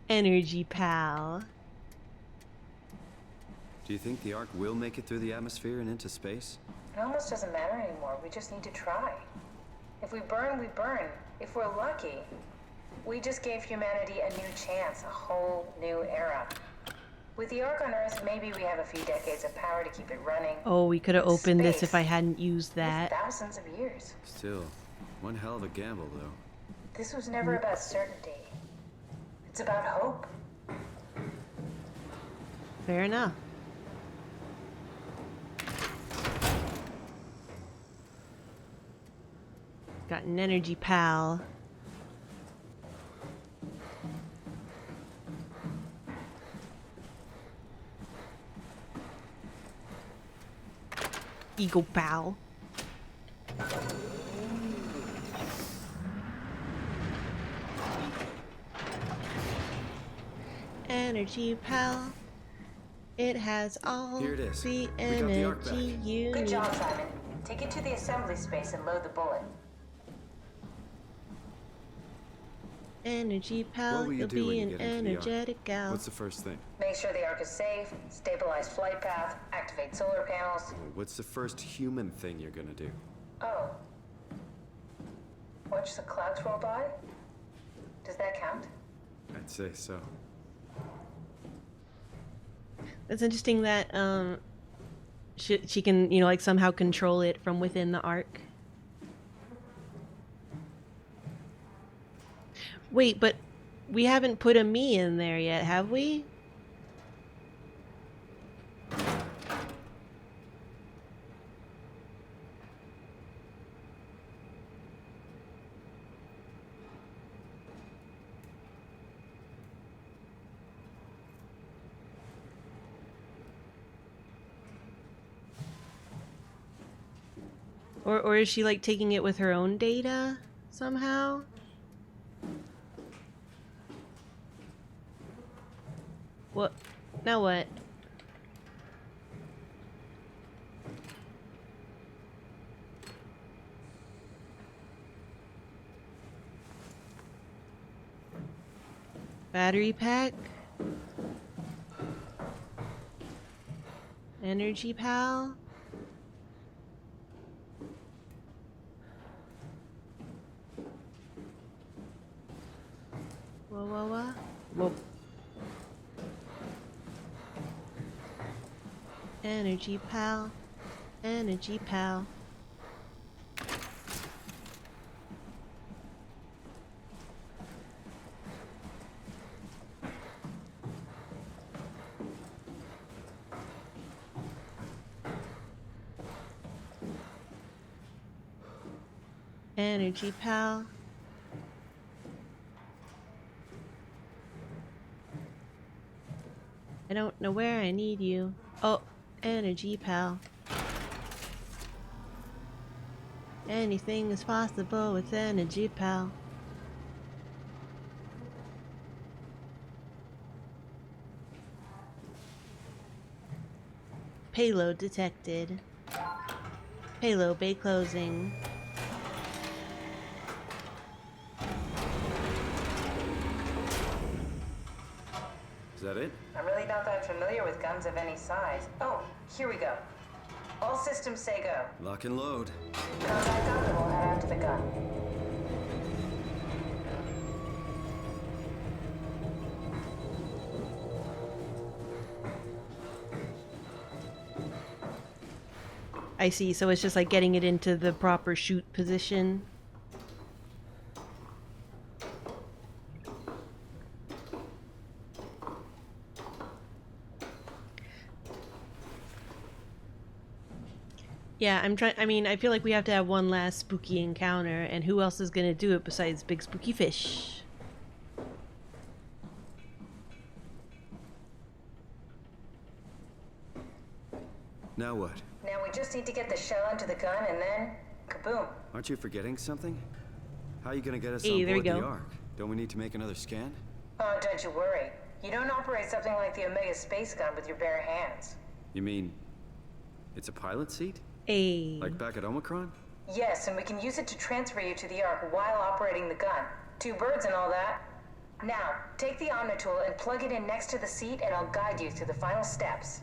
Energy pal. Do you think the Ark will make it through the atmosphere and into space? It almost doesn't matter anymore. We just need to try. If we burn, we burn. If we're lucky, we just gave humanity a new chance, a whole new era. With the Ark on Earth, maybe we have a few decades of power to keep it running. Oh, we could have opened this if Space. I hadn't used that. Thousands of years. Still, one hell of a gamble, though. This was never about certainty. It's about hope. Fair enough. Got an energy pal. Eagle pal. Energy pal. It has all Here it is. the We got the Ark back. energy you Good need. job, Simon. Take it to the assembly space and load the bullet. Energy pal, What will you you'll do when be you an get into the Ark? energetic gal. What's the first thing? Make sure the Ark is safe, stabilize flight path, activate solar panels. What's the first human thing you're gonna do? Oh. Watch the clouds roll by? Does that count? I'd say so. It's interesting that she can, you know, like somehow control it from within the Ark. Wait, but we haven't put a me in there yet, have we? Or is she like taking it with her own data somehow? What? Now what? Battery pack? Energy pal? Whoa. Energy pal. Energy pal. Energy pal. I don't know where I need you. Oh, energy pal. Anything is possible with energy pal. Payload detected. Payload bay closing. Is that it? I'm really not that familiar with guns of any size. Oh, here we go. All systems say go. Lock and load. Contact up and we'll head out to the gun. I see, so it's just like getting it into the proper shoot position. Yeah, I feel like we have to have one last spooky encounter, and who else is gonna do it besides Big Spooky Fish? Now what? Now we just need to get the shell into the gun and then, kaboom. Aren't you forgetting something? How are you gonna get us Hey, on there board we the go. Ark? Don't we need to make another scan? Oh, don't you worry. You don't operate something like the Omega space gun with your bare hands. You mean it's a pilot seat? Hey. Like back at Omicron? Yes, and we can use it to transfer you to the Ark while operating the gun. 2 birds and all that. Now, take the Omnitool and plug it in next to the seat and I'll guide you through the final steps.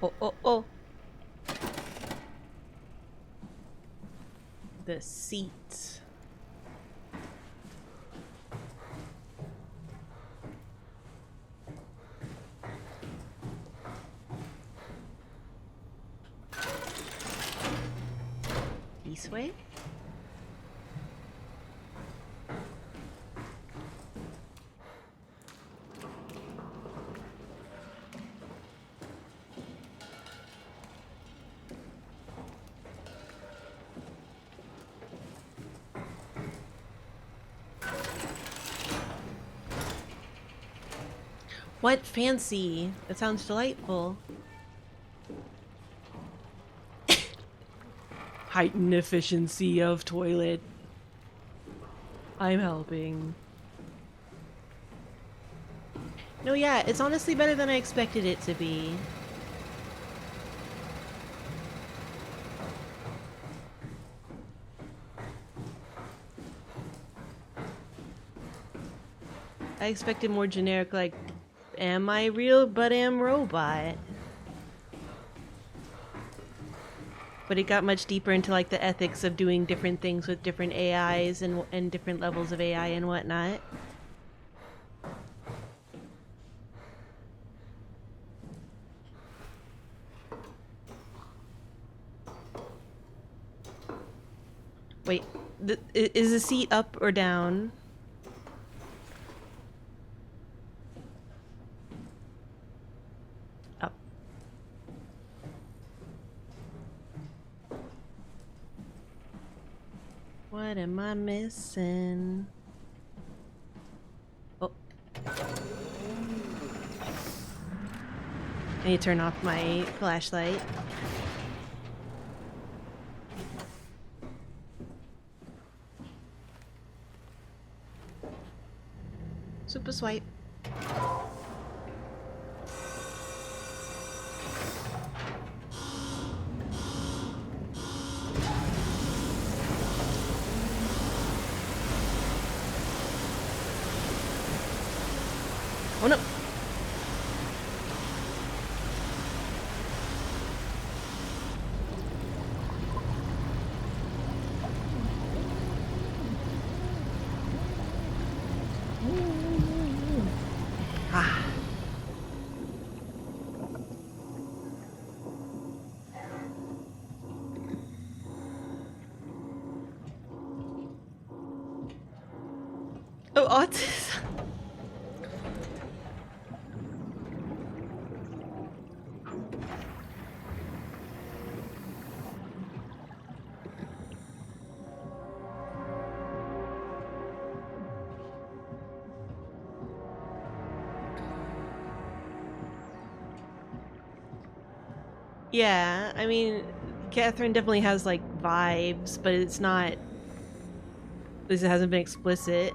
Oh. The seat. This way? What fancy? That sounds delightful. Heightened efficiency of toilet. I'm helping. No, yeah, it's honestly better than I expected it to be. I expected more generic, like, am I real but am robot? But it got much deeper into like the ethics of doing different things with different AIs and different levels of AI and whatnot. Wait, Is the seat up or down? Up. What am I missing? Oh. I need to turn off my flashlight. Super swipe. Oh no! Ah. Oh, autism. Yeah, I mean, Catherine definitely has like vibes, but it's not. At least it hasn't been explicit.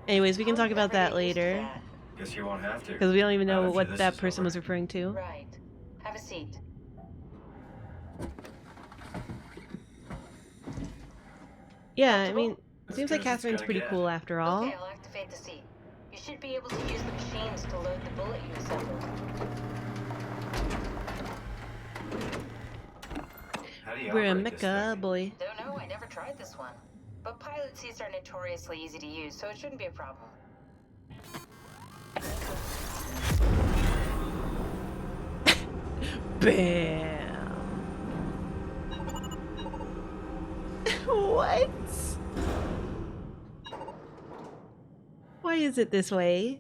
Anyways, we can talk about that later. Guess you won't have to. Because we don't even know Not after what this that is person over. was referring to. Right. Have a seat. Yeah, I mean, As seems good like as it's Catherine's gonna pretty get. cool after all. Okay, I'll activate the seat. You should be able to use the machines to load the bullet you assembled. How do you We're a operate this mecha thing? boy. Don't know, I never tried this one. But pilot seats are notoriously easy to use, so it shouldn't be a problem. Bam! What? Why is it this way?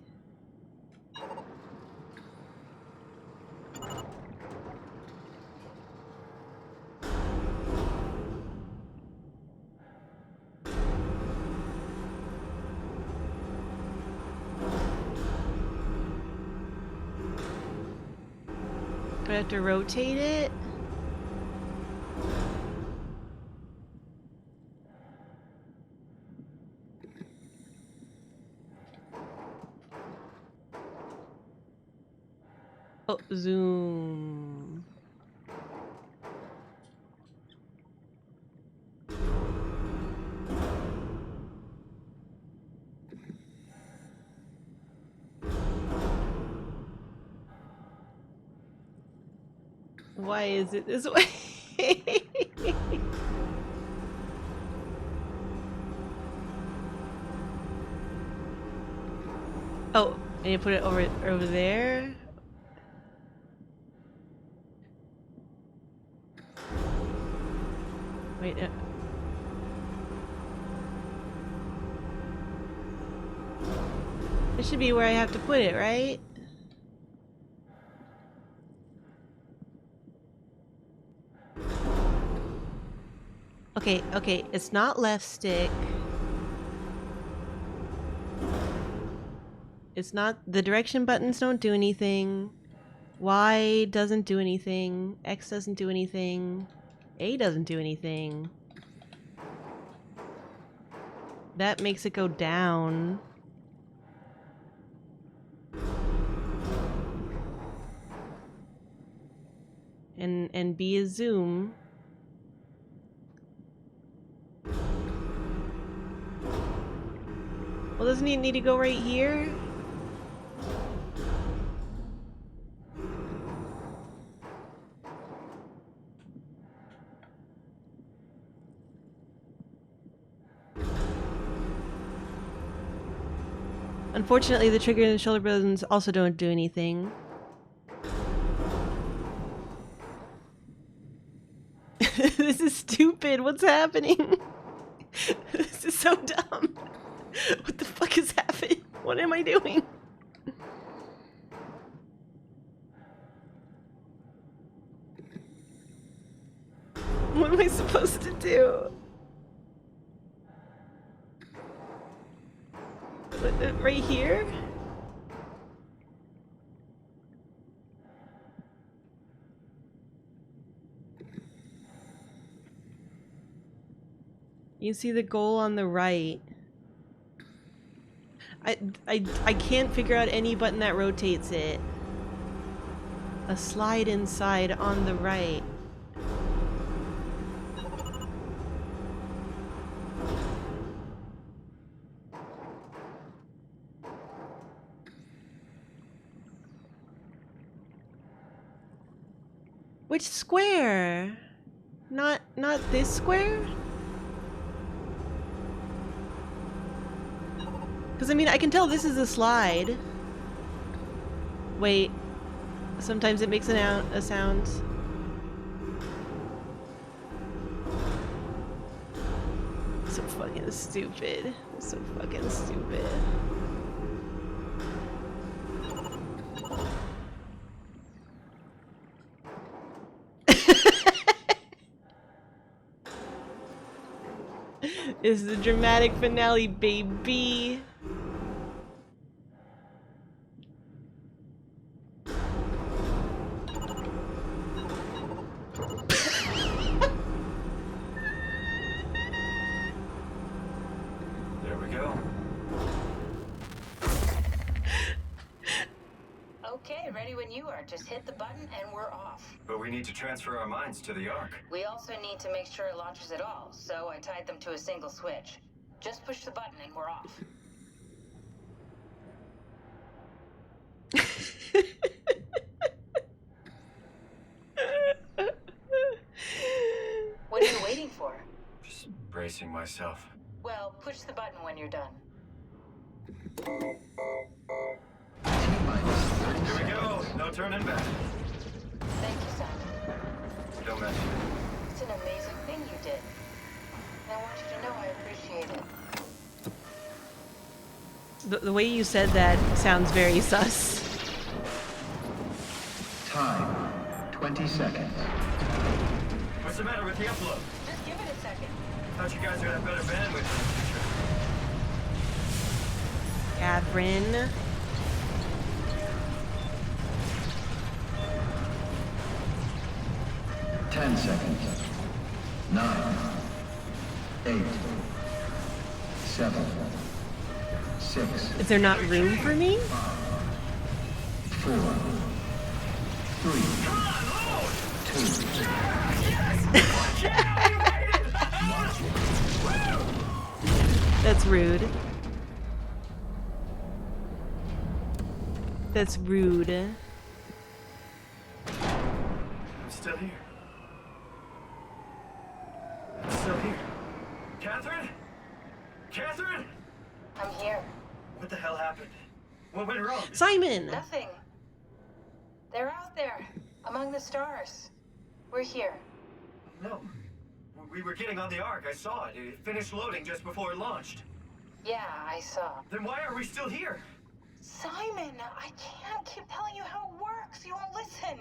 Do I have to rotate it? Oh, zoom. Why is it this way? Oh, I need to put it over there. Wait. This should be where I have to put it, right? Okay, okay, it's not left stick. It's not, the direction buttons don't do anything. Y doesn't do anything. X doesn't do anything. A doesn't do anything. That makes it go down. And B is zoom. Well, doesn't it need to go right here? Unfortunately, the trigger and the shoulder buttons also don't do anything. This is stupid. What's happening? This is so dumb. What the fuck is happening? What am I doing? What am I supposed to do? Right here? You see the goal on the right. I can't figure out any button that rotates it. A slide inside on the right. Which square? Not this square? Because, I mean, I can tell this is a slide. Wait. Sometimes it makes a sound. So fucking stupid. So fucking stupid. This is the dramatic finale, baby. There we go. Okay, ready when you are. Just hit the button and we're off. But we need to transfer our minds to the Ark. We also need to make sure it launches at all, so I tied them to a single switch. Just push the button and we're off. What are you waiting for? Just bracing myself. Well, push the button when you're done. Here we go. No turning back. Thank you, Simon. Don't mention it. It's an amazing thing you did. And I want you to know I appreciate it. The way you said that sounds very sus. Time, 20 seconds. What's the matter with the upload? Just give it a second. Thought you guys would have better bandwidth in the future. Catherine. Ten seconds. 9, 8, 7, 6. Is there not room for me? 4, 3, 2. That's rude. That's rude. I'm still here. I'm still here. Catherine? Catherine? I'm here. What the hell happened? What went wrong? Simon! Nothing. They're out there, among the stars. We're here. No. We were getting on the Ark. I saw it. It finished loading just before it launched. Yeah, I saw. Then why are we still here? Simon, I can't keep telling you how it works. You won't listen.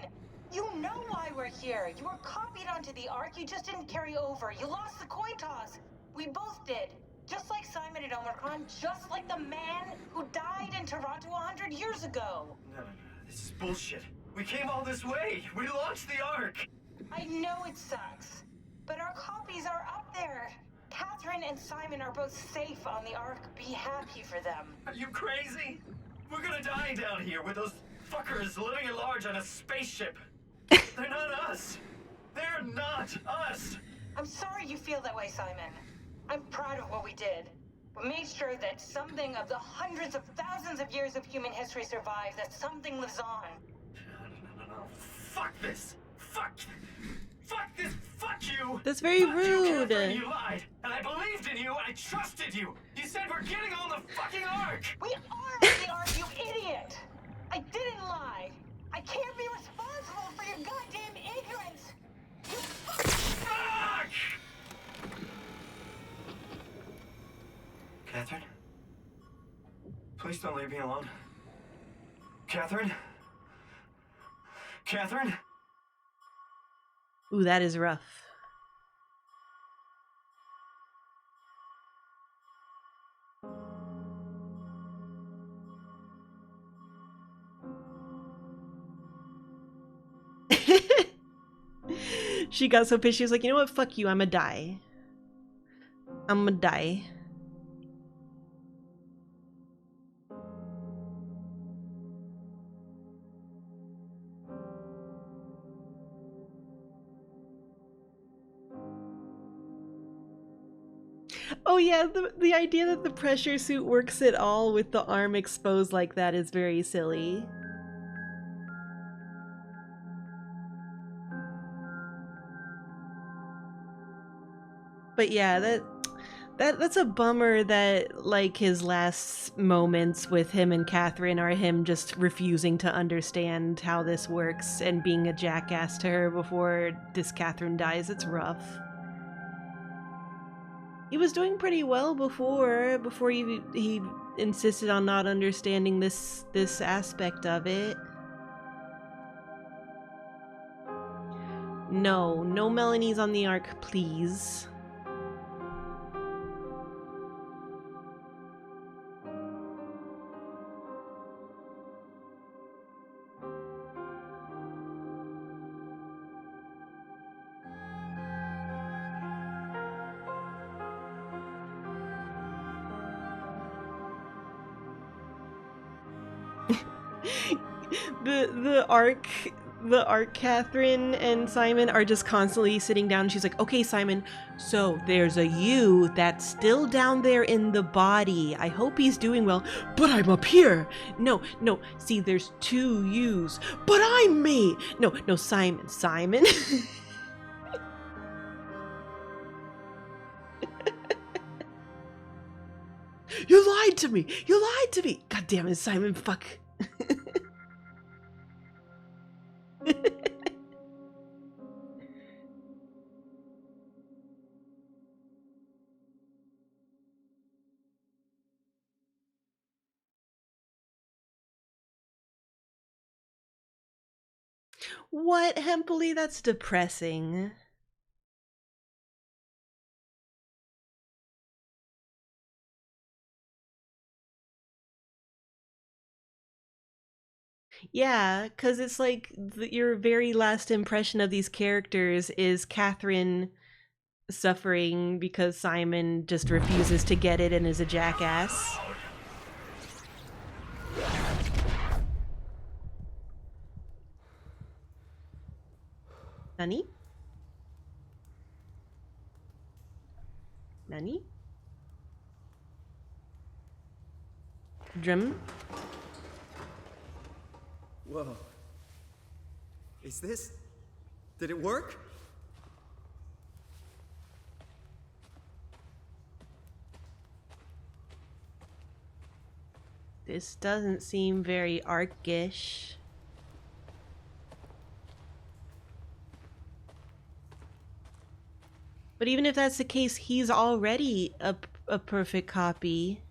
You know why we're here. You were copied onto the Ark. You just didn't carry over. You lost the coin toss. We both did. Just like Simon at Omicron, just like the man who died in Toronto 100 years ago. No. This is bullshit. We came all this way. We launched the Ark. I know it sucks, but our copies are up there. Catherine and Simon are both safe on the Ark. Be happy for them. Are you crazy? We're gonna die down here with those fuckers living at large on a spaceship. They're not us. They're not us. I'm sorry you feel that way, Simon. I'm proud of what we did. We made sure that something of the hundreds of thousands of years of human history survives, that something lives on. No. Fuck this. Fuck this. Fuck you. That's very Fuck you, rude. Catherine, you lied. And I believed in you and I trusted you. You said we're getting on the fucking Ark. We are on the Ark, you idiot. I didn't lie. I can't be responsible for your goddamn ignorance. You Fuck! Please don't leave me alone. Catherine? Catherine? Ooh, that is rough. She got so pissed, she was like, you know what, fuck you, I'ma die. I'ma die. Oh yeah, the idea that the pressure suit works at all with the arm exposed like that is very silly. But yeah, that's a bummer that like his last moments with him and Catherine are him just refusing to understand how this works and being a jackass to her before this Catherine dies. It's rough. He was doing pretty well before he insisted on not understanding this aspect of it. No Melanies on the Ark, please. The Ark Catherine and Simon are just constantly sitting down. She's like, okay, Simon, so there's a you that's still down there in the body. I hope he's doing well, but I'm up here. No, see, there's two yous, but I'm me. No, Simon. You lied to me. God damn it, Simon, fuck. What, Hempely? That's depressing. Yeah, because it's like your very last impression of these characters is Catherine suffering because Simon just refuses to get it and is a jackass. Nani? Drum? Whoa. Did it work? This doesn't seem very Arkish. But even if that's the case, he's already a perfect copy.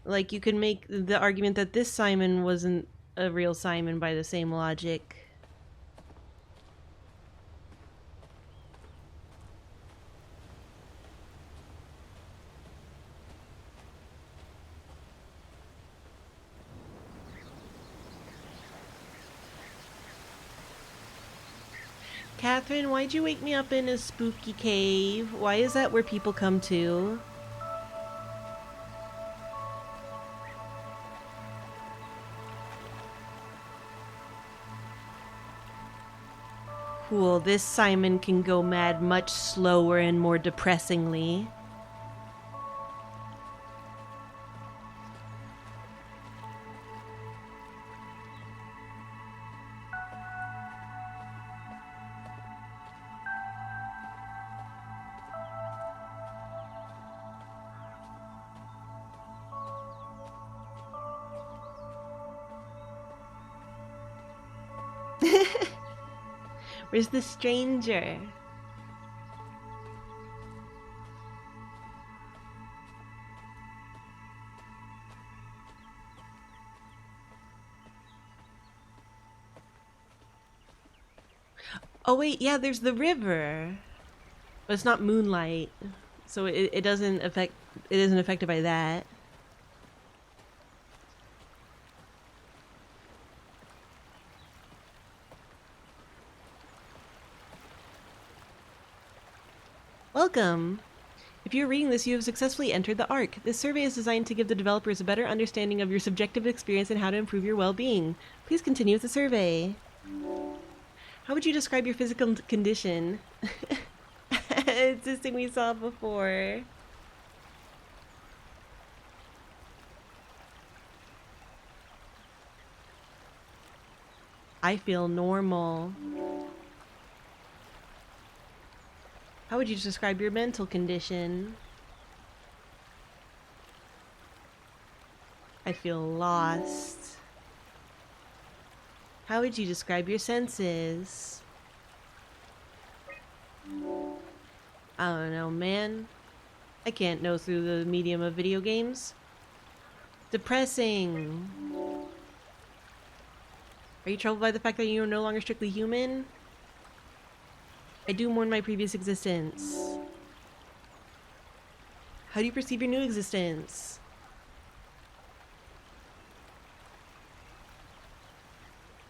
Like, you could make the argument that this Simon wasn't a real Simon by the same logic. Catherine, why'd you wake me up in a spooky cave? Why is that where people come to? Cool, this Simon can go mad much slower and more depressingly. Where's the stranger? Oh wait, yeah, there's the river. But it's not moonlight. So it doesn't affect, it isn't affected by that. Welcome! If you're reading this, you have successfully entered the ARC. This survey is designed to give the developers a better understanding of your subjective experience and how to improve your well-being. Please continue with the survey. How would you describe your physical condition? It's this thing we saw before. I feel normal. How would you describe your mental condition? I feel lost. How would you describe your senses? I don't know, man. I can't know through the medium of video games. Depressing. Are you troubled by the fact that you are no longer strictly human? I do mourn my previous existence. How do you perceive your new existence?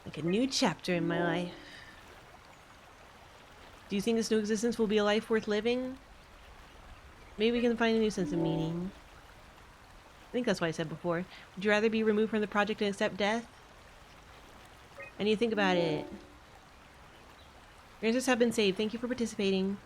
Like a new chapter in my life. Do you think this new existence will be a life worth living? Maybe we can find a new sense of meaning. I think that's what I said before. Would you rather be removed from the project and accept death? I need to think about it. Your answers have been saved. Thank you for participating.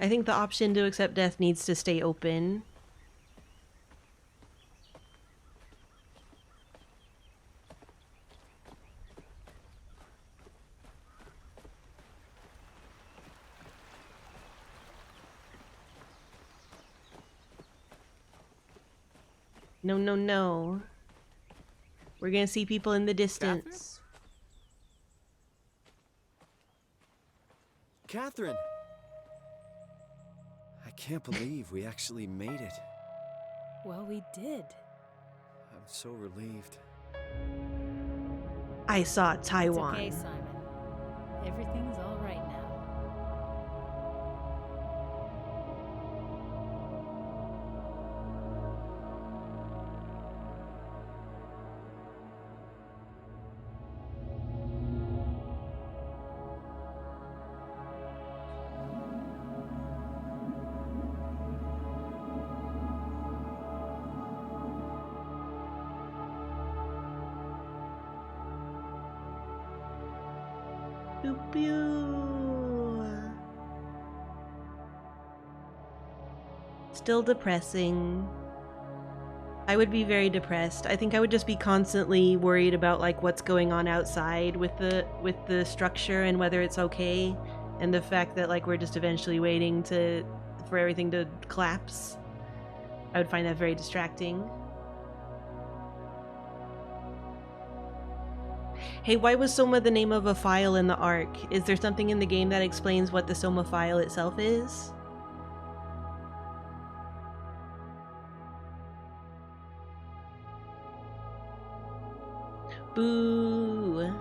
I think the option to accept death needs to stay open. No, no, no. We're gonna see people in the distance. Catherine! I can't believe we actually made it. Well, we did. I'm so relieved. I saw Taiwan. It's okay, Simon. Everything's all right now. PooPoo. Still depressing. I would be very depressed. I think I would just be constantly worried about like what's going on outside with the structure and whether it's okay, and the fact that like we're just eventually waiting for everything to collapse. I would find that very distracting. Hey, why was SOMA the name of a file in the ARC? Is there something in the game that explains what the SOMA file itself is? Boo.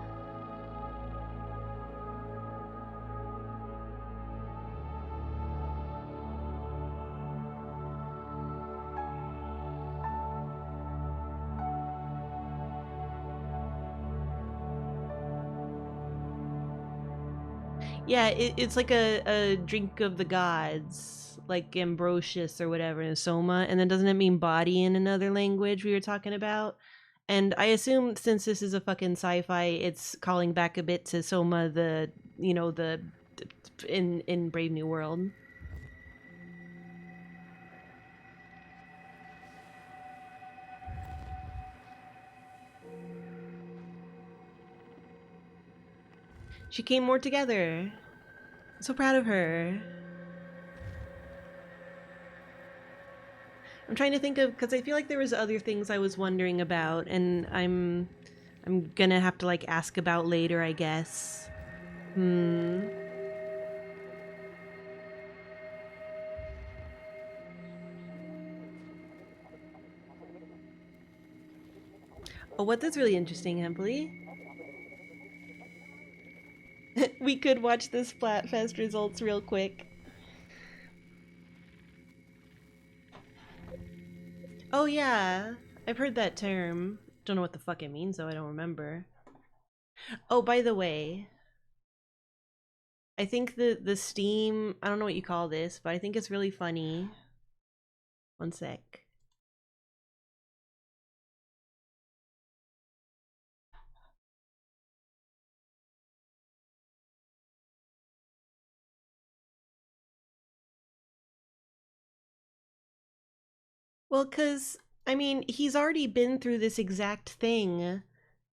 Yeah, it's like a drink of the gods, like Ambrosius or whatever in Soma, and then doesn't it mean body in another language we were talking about? And I assume since this is a fucking sci-fi, it's calling back a bit to Soma, the, you know, the in Brave New World. She came more together. I'm so proud of her. I'm trying to think of, because I feel like there was other things I was wondering about, and I'm gonna have to like ask about later, I guess. Oh, what? That's really interesting, Hempley. We could watch the Splatfest results real quick. Oh yeah, I've heard that term. Don't know what the fuck it means though, I don't remember. Oh, by the way, I think the Steam, I don't know what you call this, but I think it's really funny. One sec. Well, 'cause, I mean, he's already been through this exact thing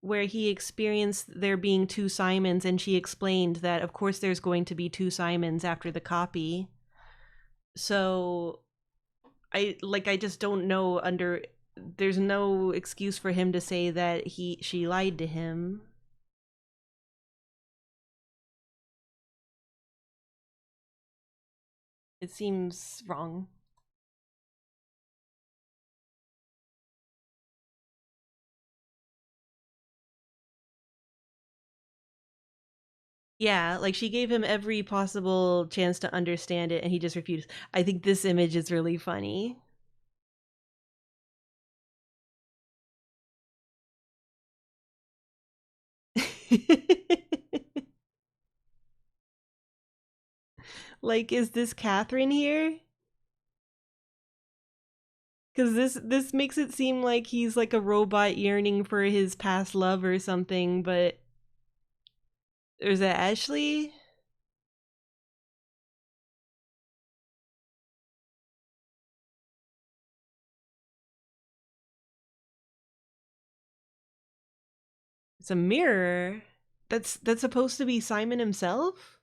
where he experienced there being two Simons, and she explained that, of course, there's going to be two Simons after the copy. So, I just don't know there's no excuse for him to say that she lied to him. It seems wrong. Yeah, like she gave him every possible chance to understand it and he just refused. I think this image is really funny. Like, is this Catherine here? Because this makes it seem like he's like a robot yearning for his past love or something, but... Or is that Ashley? It's a mirror. That's supposed to be Simon himself?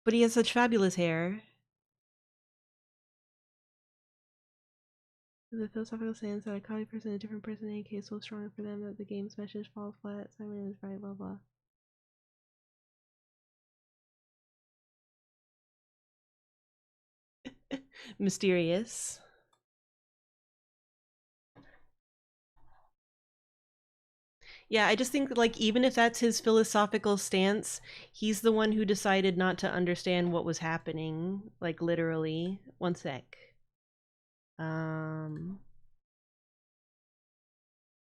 But he has such fabulous hair. The philosophical stance that a copy person is a different person in any case so strong for them that the game's message falls flat. Simon is right, blah blah. Mysterious. Yeah, I just think, like, even if that's his philosophical stance, he's the one who decided not to understand what was happening. Like, literally. One sec.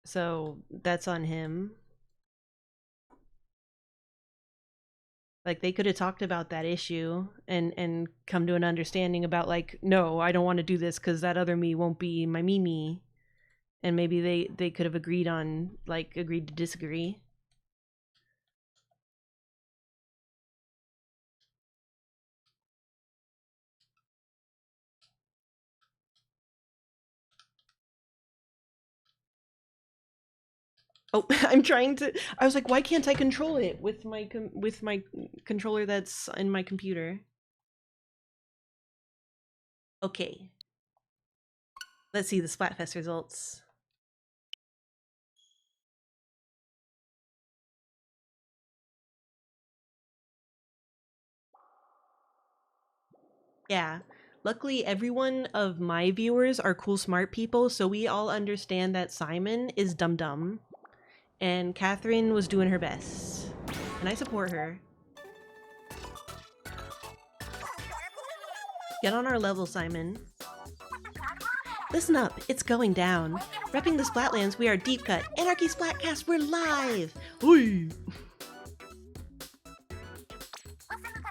So, that's on him. Like, they could have talked about that issue and come to an understanding about, like, no, I don't want to do this because that other me won't be my me. And maybe they could have agreed to disagree. Oh, I'm trying to. I was like, why can't I control it with my controller that's in my computer? Okay. Let's see the Splatfest results. Yeah. Luckily, every one of my viewers are cool, smart people, so we all understand that Simon is dumb. And Catherine was doing her best. And I support her. Get on our level, Simon. Listen up, it's going down. Repping the Splatlands, we are Deep Cut. Anarchy Splatcast, we're live! Oi!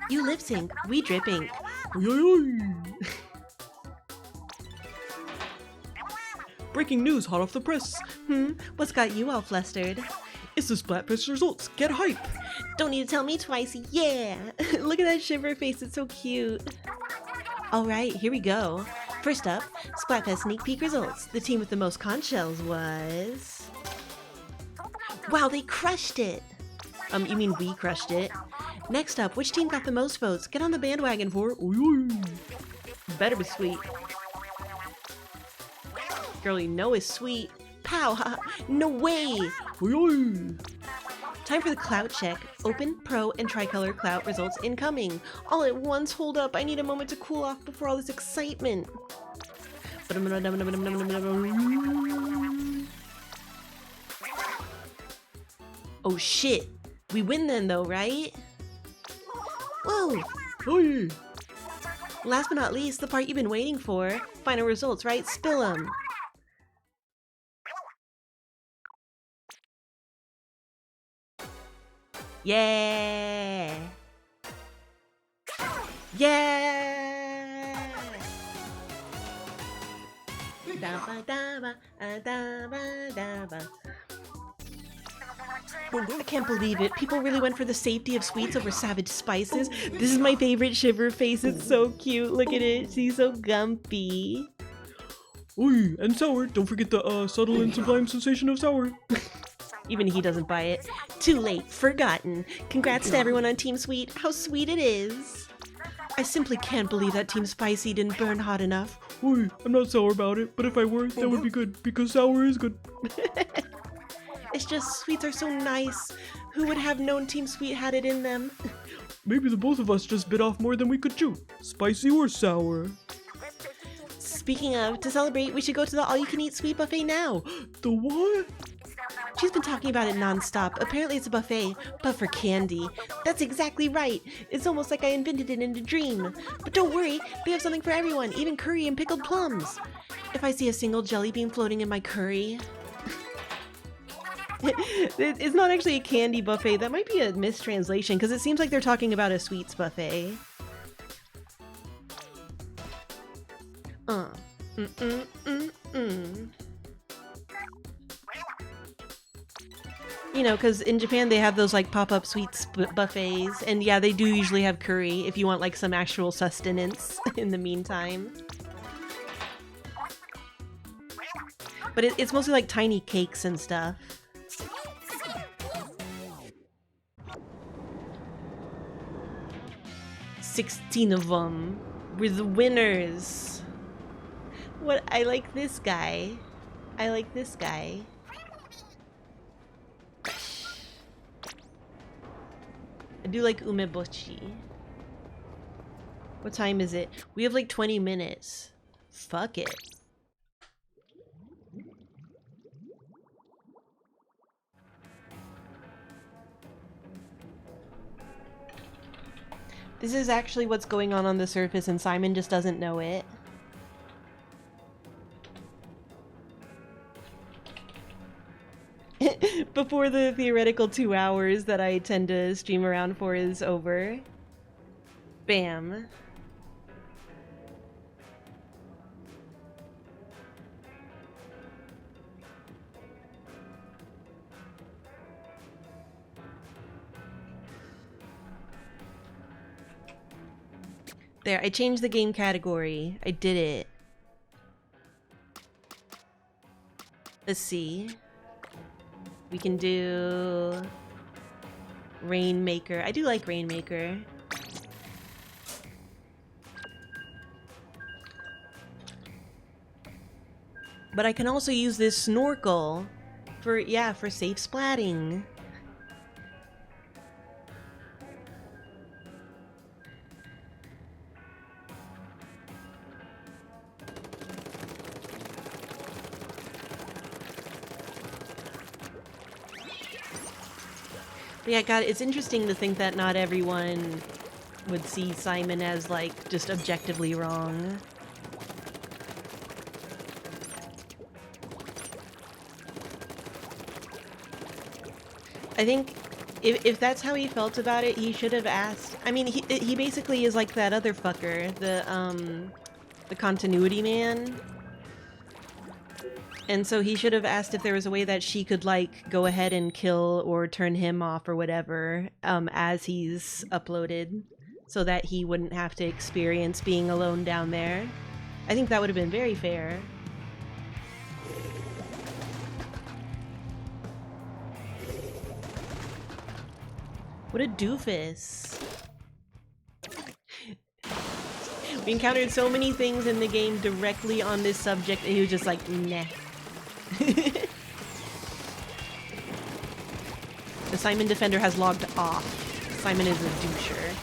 You lip sync, we drip ink. Breaking news hot off the press. What's got you all flustered? It's the Splatfest results. Get hype! Don't need to tell me twice, yeah! Look at that shiver face, it's so cute. Alright, here we go. First up, Splatfest sneak peek results. The team with the most conch shells was... Wow, they crushed it! You mean we crushed it. Next up, which team got the most votes? Get on the bandwagon for... Better be sweet. Girl, you know is sweet. Pow! No way! Time for the clout check. Open, pro, and tricolor clout results incoming. All at once, hold up. I need a moment to cool off before all this excitement. Oh shit. We win then though, right? Whoa! Hey! Last but not least, the part you've been waiting for. Final results, right? Spill them. Yeah! Yeah! Dabba dabba, dabba dabba. I can't believe it. People really went for the safety of sweets over savage spices. This is my favorite Shiver face. It's so cute. Look at it. She's so gumpy. Oi, and sour. Don't forget the subtle and sublime sensation of sour. Even he doesn't buy it. Too late. Forgotten. Congrats to everyone on Team Sweet. How sweet it is. I simply can't believe that Team Spicy didn't burn hot enough. Oi, I'm not sour about it, but if I were, that would be good, because sour is good. It's just sweets are so nice. Who would have known Team Sweet had it in them? Maybe the both of us just bit off more than we could chew. Spicy or sour. Speaking of, to celebrate, we should go to the all-you-can-eat sweet buffet now. The what? She's been talking about it non-stop. Apparently it's a buffet, but for candy. That's exactly right. It's almost like I invented it in a dream. But don't worry, they have something for everyone, even curry and pickled plums. If I see a single jelly bean floating in my curry... It's not actually a candy buffet. That might be a mistranslation, because it seems like they're talking about a sweets buffet. You know, because in Japan they have those like pop-up sweets buffets, and yeah, they do usually have curry if you want like some actual sustenance in the meantime. But it's mostly like tiny cakes and stuff. 16 of them. We're the winners. What? I like this guy. I like this guy. I do like umeboshi. What time is it? We have like 20 minutes. Fuck it. This is actually what's going on the surface, and Simon just doesn't know it. Before the theoretical 2 hours that I tend to stream around for is over. Bam. There, I changed the game category. I did it. Let's see. We can do Rainmaker. I do like Rainmaker. But I can also use this snorkel for, yeah, for safe splatting. But yeah, God, it's interesting to think that not everyone would see Simon as, like, just objectively wrong. I think if that's how he felt about it, he should have asked. I mean, he basically is like that other fucker, the continuity man. And so he should have asked if there was a way that she could, like, go ahead and kill or turn him off or whatever, as he's uploaded, so that he wouldn't have to experience being alone down there. I think that would have been very fair. What a doofus. We encountered so many things in the game directly on this subject, and he was just like, nah. The Simon Defender has logged off. Simon is a doucher.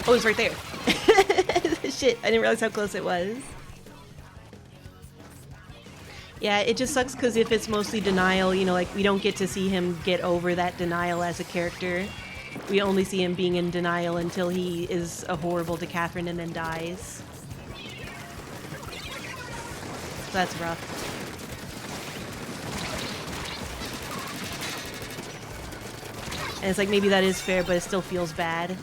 Oh, it's right there. Shit, I didn't realize how close it was. Yeah, it just sucks because if it's mostly denial, you know, like we don't get to see him get over that denial as a character. We only see him being in denial until he is horrible to Catherine and then dies. So that's rough. And it's like maybe that is fair, but it still feels bad.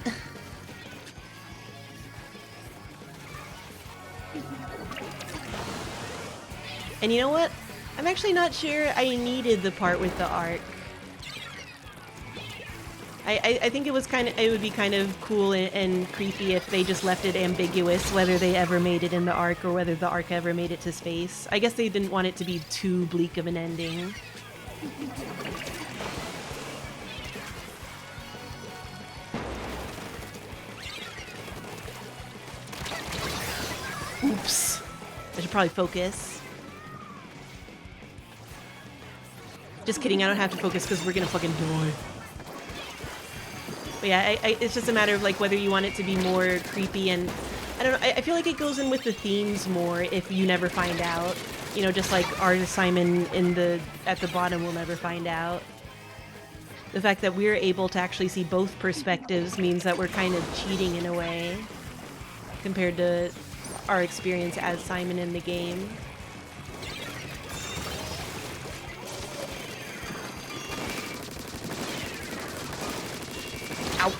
And you know what? I'm actually not sure I needed the part with the arc. I think it would be kind of cool and creepy if they just left it ambiguous whether they ever made it in the arc or whether the arc ever made it to space. I guess they didn't want it to be too bleak of an ending. Oops. I should probably focus. Just kidding, I don't have to focus because we're gonna fucking die. But yeah, it's just a matter of like whether you want it to be more creepy, and I don't know, I feel like it goes in with the themes more if you never find out. You know, just like our Simon at the bottom will never find out. The fact that we're able to actually see both perspectives means that we're kind of cheating in a way compared to our experience as Simon in the game. Ow.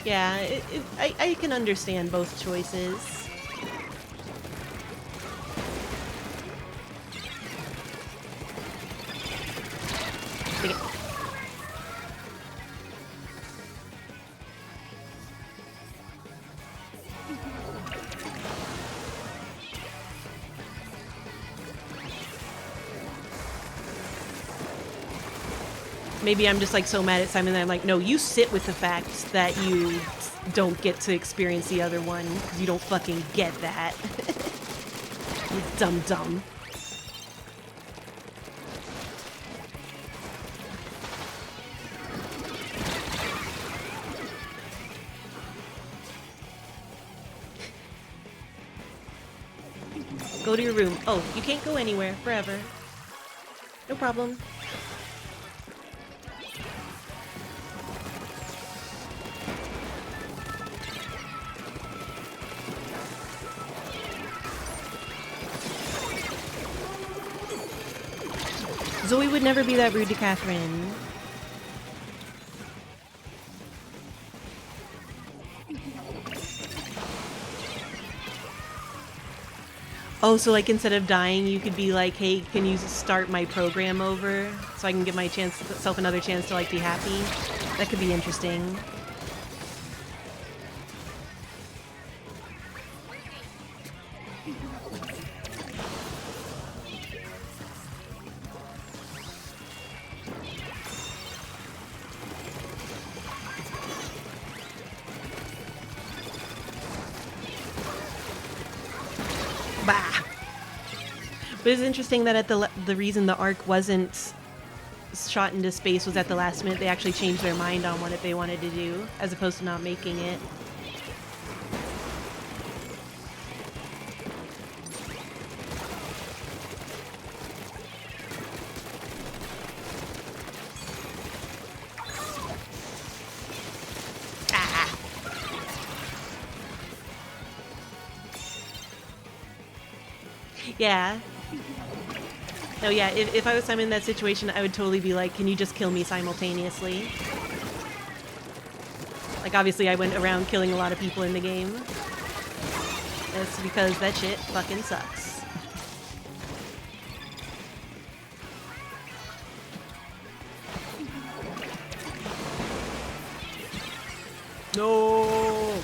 Yeah, I can understand both choices. Take it. Maybe I'm just like so mad at Simon that I'm like, no, you sit with the fact that you don't get to experience the other one because you don't fucking get that. You dumb. Go to your room. Oh, you can't go anywhere forever. No problem. Zoe would never be that rude to Catherine. Oh, so like instead of dying, you could be like, hey, can you start my program over so I can give myself another chance to like be happy? That could be interesting. Bah. But it's interesting that at the reason the arc wasn't shot into space was at the last minute they actually changed their mind on what they wanted to do, as opposed to not making it. Yeah. No, yeah, if I was Simon in that situation, I would totally be like, can you just kill me simultaneously? Like, obviously I went around killing a lot of people in the game. That's because that shit fucking sucks. No!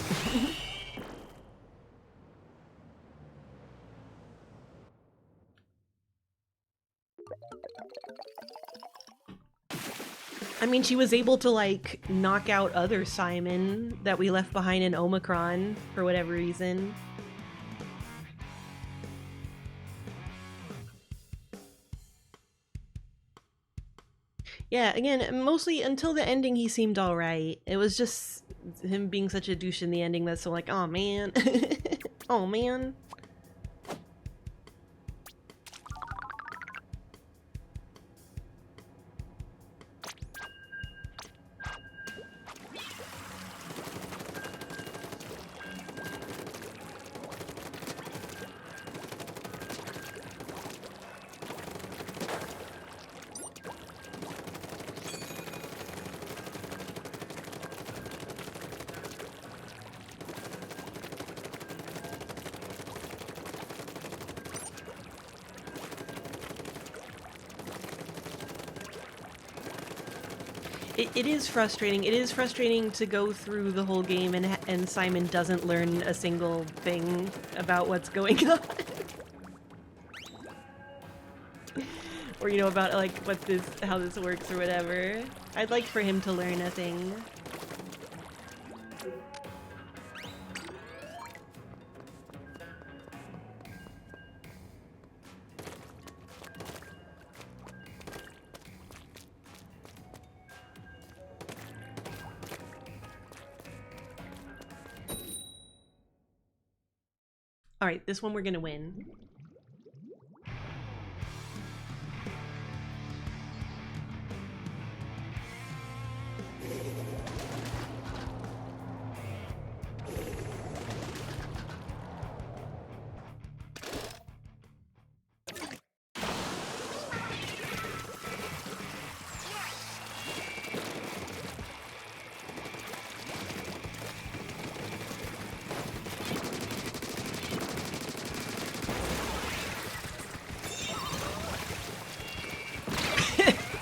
I mean, she was able to, like, knock out other Simon that we left behind in Omicron for whatever reason. Yeah, again, mostly until the ending he seemed alright. It was just him being such a douche in the ending that's so like, oh man. Oh man. It is frustrating. It is frustrating to go through the whole game and Simon doesn't learn a single thing about what's going on. Or, you know, about like how this works or whatever. I'd like for him to learn a thing. Alright, this one we're gonna win.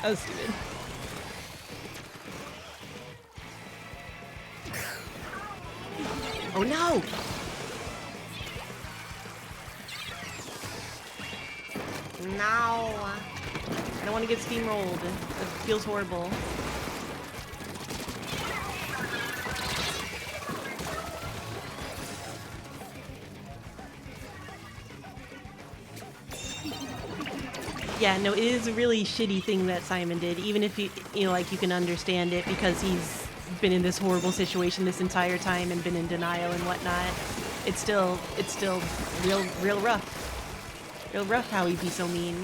That was stupid. Oh no! No! I don't want to get steamrolled. It feels horrible. Yeah, no, it is a really shitty thing that Simon did, even if you know, like, you can understand it because he's been in this horrible situation this entire time and been in denial and whatnot. It's still real rough. Real rough how he'd be so mean.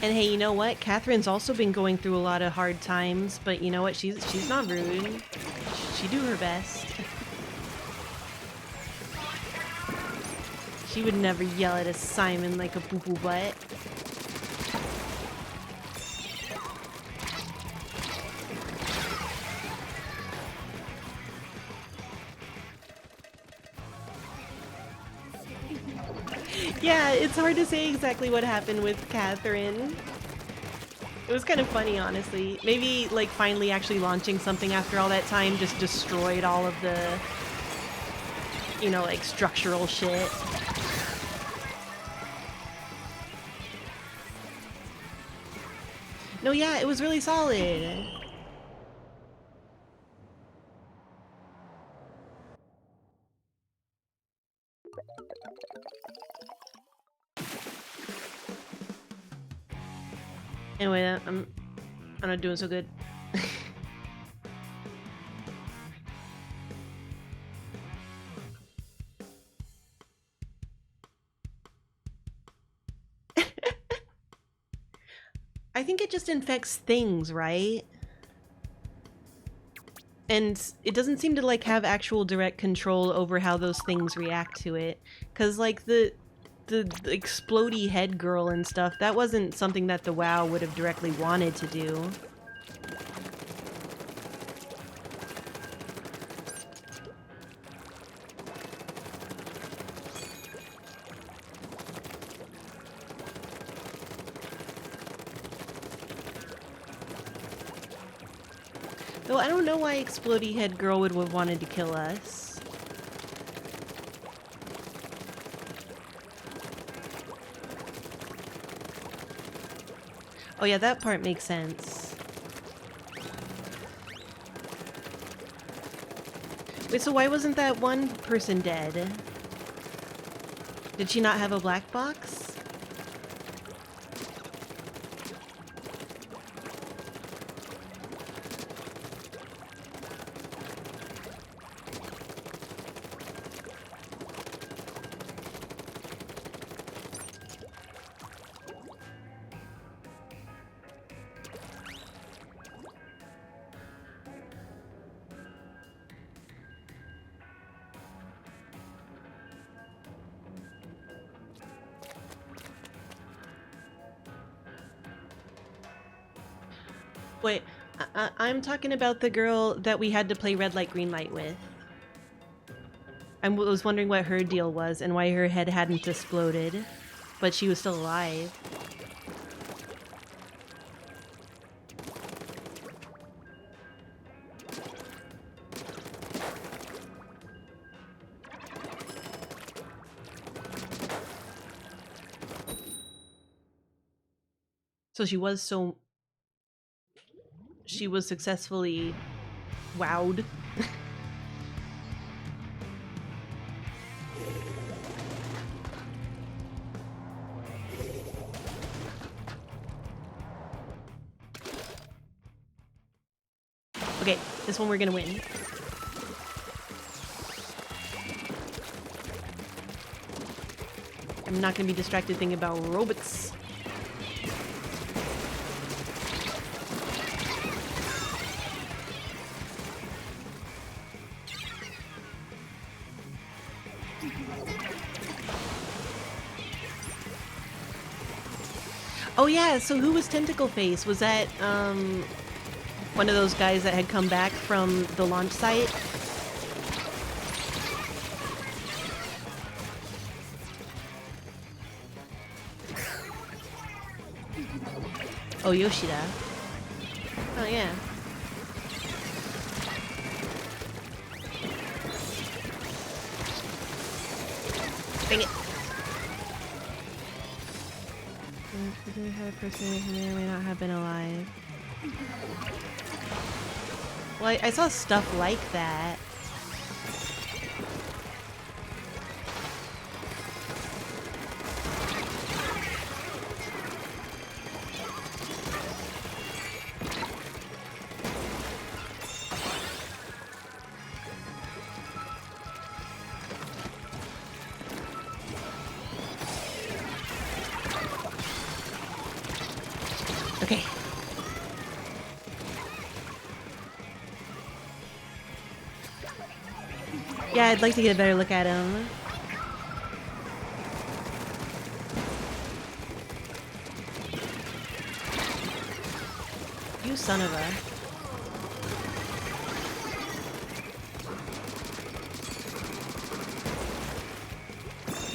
And hey, you know what? Catherine's also been going through a lot of hard times, but you know what? She's not rude. She do her best. She would never yell at a Simon like a poo-poo butt. Yeah, it's hard to say exactly what happened with Catherine. It was kind of funny, honestly. Maybe, like, finally actually launching something after all that time just destroyed all of the, you know, like, structural shit. No, yeah, it was really solid. Anyway, I'm not doing so good. I think it just infects things, right? And it doesn't seem to, like, have actual direct control over how those things react to it. 'Cause, like, the explodey head girl and stuff, that wasn't something that the WoW would have directly wanted to do. Though I don't know why explodey head girl would have wanted to kill us. Oh yeah, that part makes sense. Wait, so why wasn't that one person dead? Did she not have a black box? Wait, I'm talking about the girl that we had to play red light, green light with. I was wondering what her deal was and why her head hadn't exploded, but she was still alive. So she was successfully wowed. Okay, this one we're gonna win. I'm not gonna be distracted thinking about robots. Oh yeah, so who was Tentacle Face? Was that one of those guys that had come back from the launch site? Oh, Yoshida. Oh yeah. Dang it. A person who may or may not have been alive. Well, I saw stuff like that. Okay. Yeah, I'd like to get a better look at him. You son of a...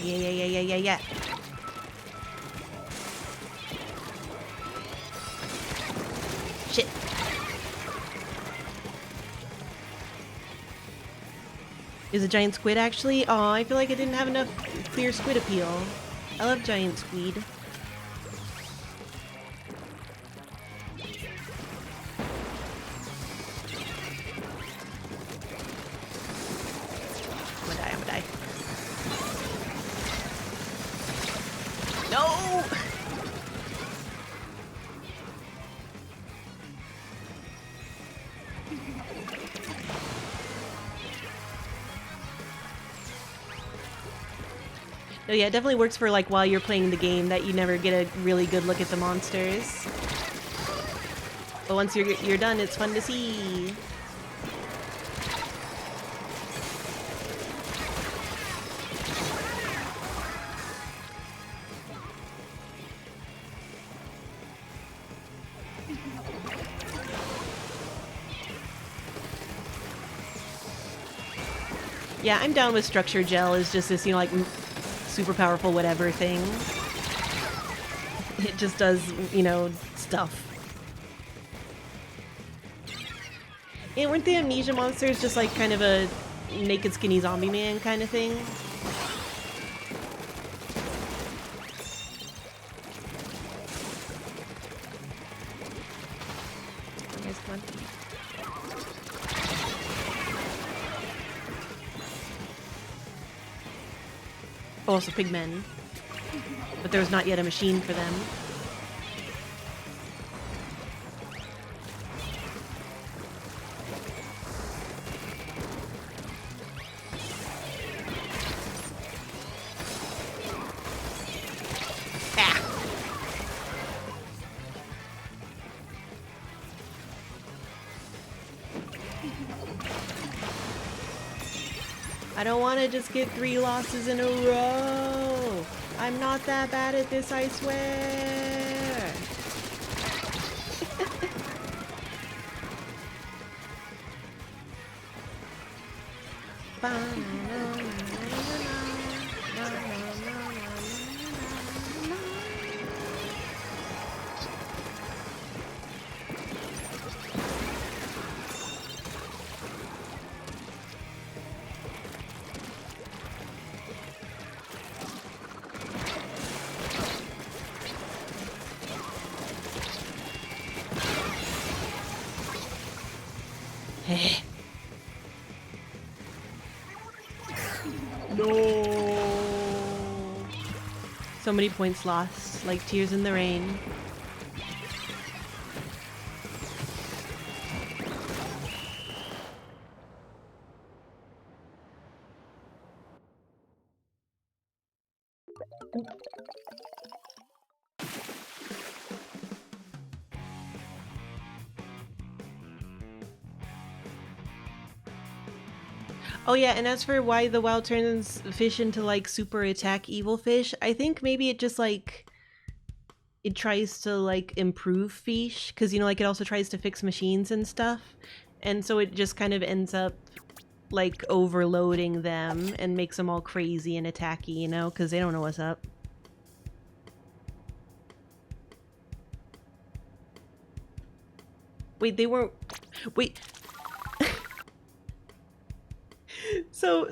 Yeah. Shit. Is a giant squid actually? Oh, I feel like I didn't have enough clear squid appeal. I love giant squid. I'm gonna die. No! Oh yeah, it definitely works for like while you're playing the game that you never get a really good look at the monsters. But once you're done, it's fun to see. Yeah, I'm down with structure gel as just this, you know, like super powerful whatever thing. It just does, you know, stuff. Yeah, weren't the amnesia monsters just like kind of a naked skinny zombie man kind of thing? Come on. Oh, also pigmen. But there was not yet a machine for them. I don't want to just get 3 losses in a row. I'm not that bad at this, I swear. No. So many points lost, like tears in the rain. Oh yeah, and as for why the WoW turns fish into like super attack evil fish, I think maybe it just like it tries to like improve fish, because you know like it also tries to fix machines and stuff, and so it just kind of ends up like overloading them and makes them all crazy and attacky, you know, because they don't know what's up. Wait, they weren't. Wait.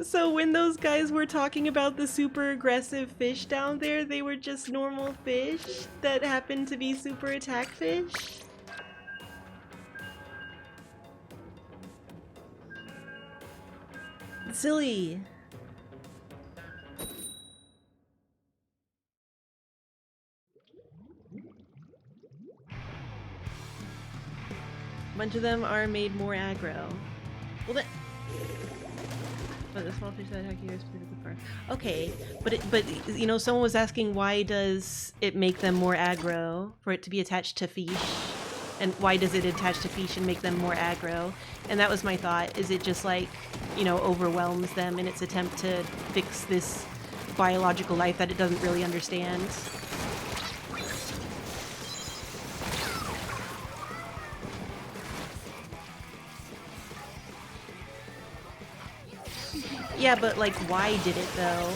So when those guys were talking about the super aggressive fish down there, they were just normal fish that happened to be super attack fish? Silly. A bunch of them are made more aggro. Well then. But the small fish that attack you is specifically for. Okay, but you know, someone was asking why does it make them more aggro for it to be attached to fish, and why does it attach to fish and make them more aggro? And that was my thought. Is it just like, you know, overwhelms them in its attempt to fix this biological life that it doesn't really understand? Yeah, but like, why did it though?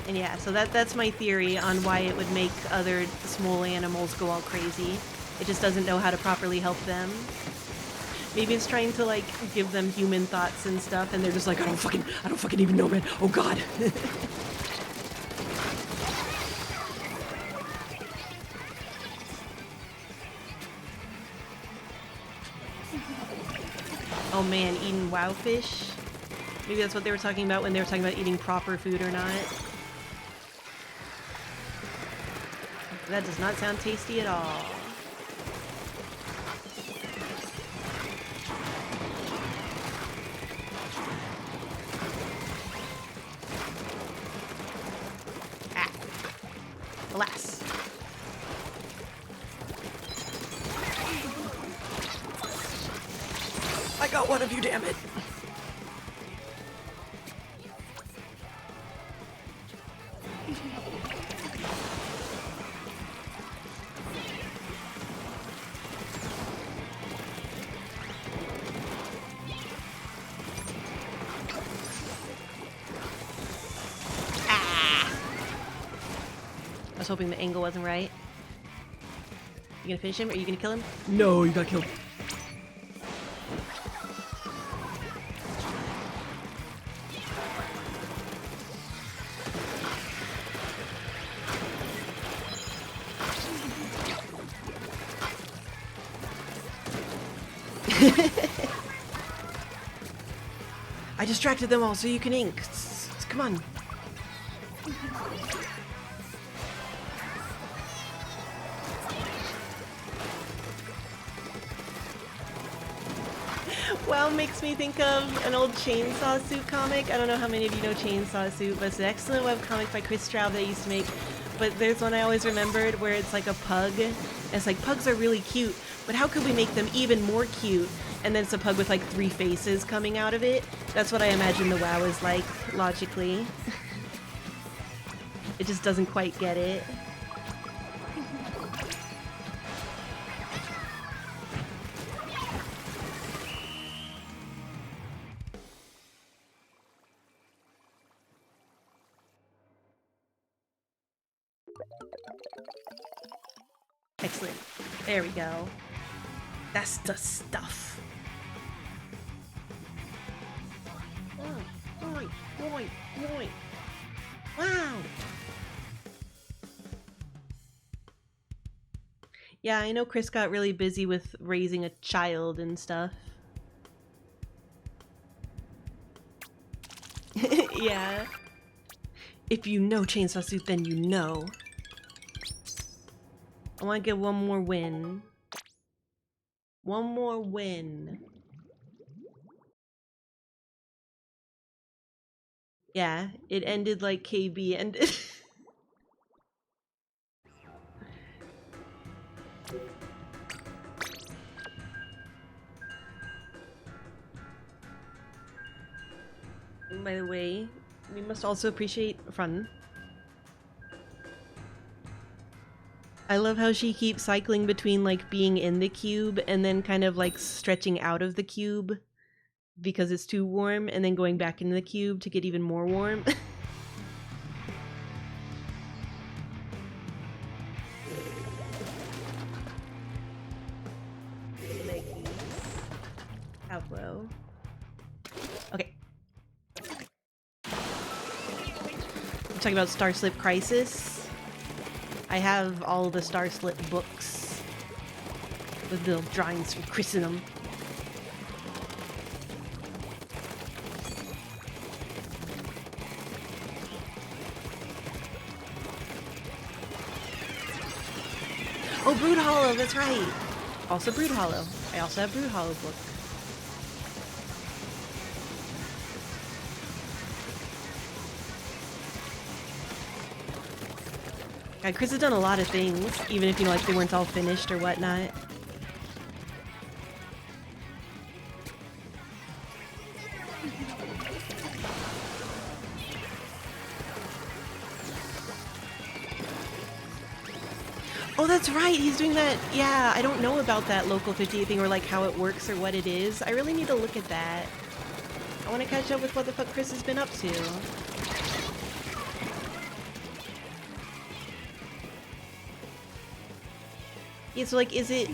And yeah, so that's my theory on why it would make other small animals go all crazy. It just doesn't know how to properly help them. Maybe it's trying to like give them human thoughts and stuff, and they're just like, I don't fucking even know, man. Oh god. Oh man, eating WoW fish? Maybe that's what they were talking about when they were talking about eating proper food or not. That does not sound tasty at all. Ah. Alas. I got one of you, damn it! Ah! I was hoping the angle wasn't right. You gonna finish him? Or are you gonna kill him? No, you got killed. I distracted them all so you can ink. Come on. Wow, makes me think of an old Chainsaw Suit comic. I don't know how many of you know Chainsaw Suit, but it's an excellent webcomic by Chris Straub that I used to make. But there's one I always remembered where it's like a pug. And it's like, pugs are really cute, but how could we make them even more cute? And then it's a pug with like 3 faces coming out of it. That's what I imagine the WoW is like, logically. It just doesn't quite get it. Excellent. There we go. That's the stuff. Boing, boing, boing. Wow. Yeah, I know Chris got really busy with raising a child and stuff. Yeah. If you know Chainsaw Suit, then you know. I want to get one more win. One more win. Yeah, it ended like KB ended. By the way, we must also appreciate fun. I love how she keeps cycling between like being in the cube and then kind of like stretching out of the cube because it's too warm and then going back into the cube to get even more warm. Outflow. Okay. We're talking about Starslip Crisis. I have all the Starslip books with little drawings from Chris in them. Oh, Brood Hollow, that's right. Also Brood Hollow. I also have Brood Hollow book. God, Chris has done a lot of things, even if, you know, like they weren't all finished or whatnot. Oh, that's right, he's doing that. Yeah, I don't know about that Local 58 thing or like how it works or what it is. I really need to look at that. I want to catch up with what the fuck Chris has been up to. Yeah, so like, is it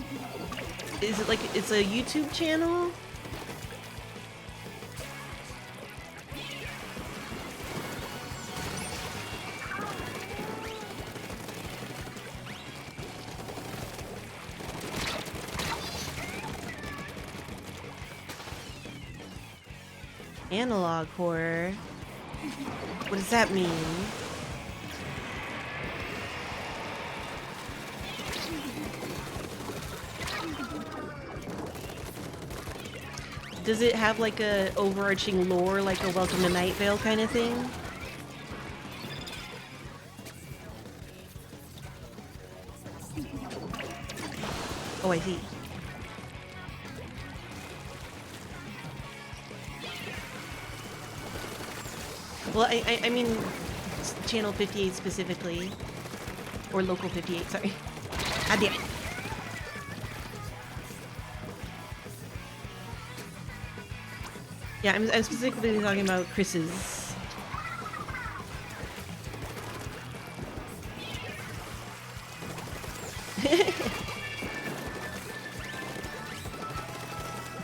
like, it's a YouTube channel? Analog horror? What does that mean? Does it have like a overarching lore, like a Welcome to Night Vale kind of thing? Oh, I see. Well, I mean, Channel 58 specifically. Or Local 58, sorry. Ah, damn it. Yeah, I'm specifically talking about Chris's.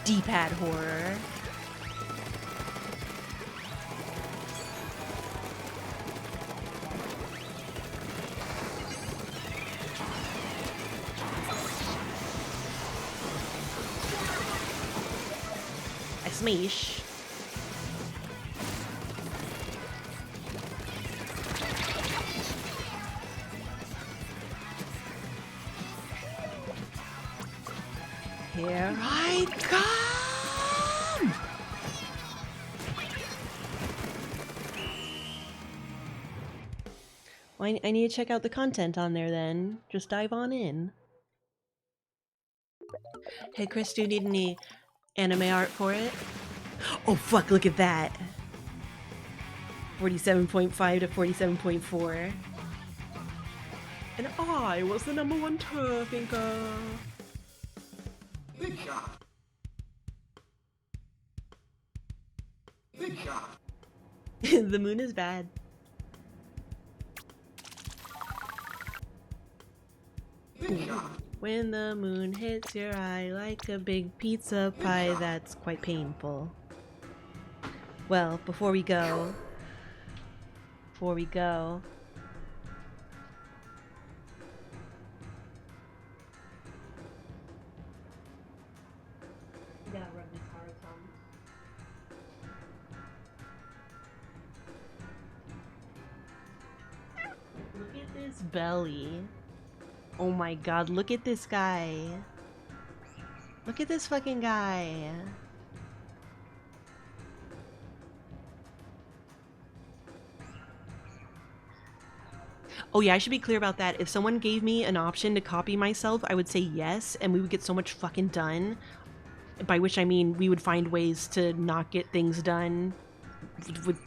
D-pad horror. Smash. Here I come! Well, I need to check out the content on there then. Just dive on in. Hey Chris, do you need any anime art for it? Oh fuck, look at that! 47.5 to 47.4. And I was the #1 Turfinker. Big shot. Big shot. The moon is bad. Big shot. When the moon hits your eye like a big pizza pie, that's quite painful. Well, before we go... gotta rub this hard some. Look at this belly. Oh my god, look at this guy. Look at this fucking guy. Oh yeah, I should be clear about that. If someone gave me an option to copy myself, I would say yes, and we would get so much fucking done. By which I mean we would find ways to not get things done.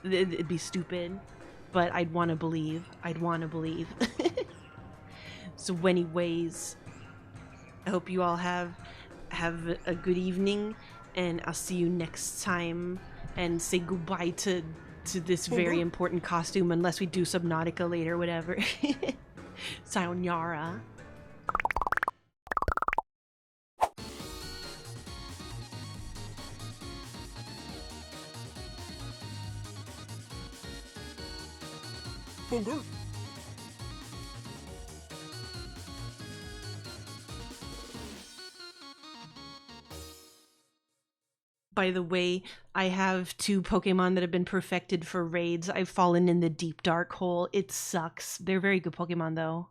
It'd be stupid. But I'd want to believe. I'd want to believe. So anyways, I hope you all have a good evening, and I'll see you next time, and say goodbye to this very important costume, unless we do Subnautica later, whatever. Sayonara. By the way, I have 2 Pokemon that have been perfected for raids. I've fallen in the deep dark hole. It sucks. They're very good Pokemon though.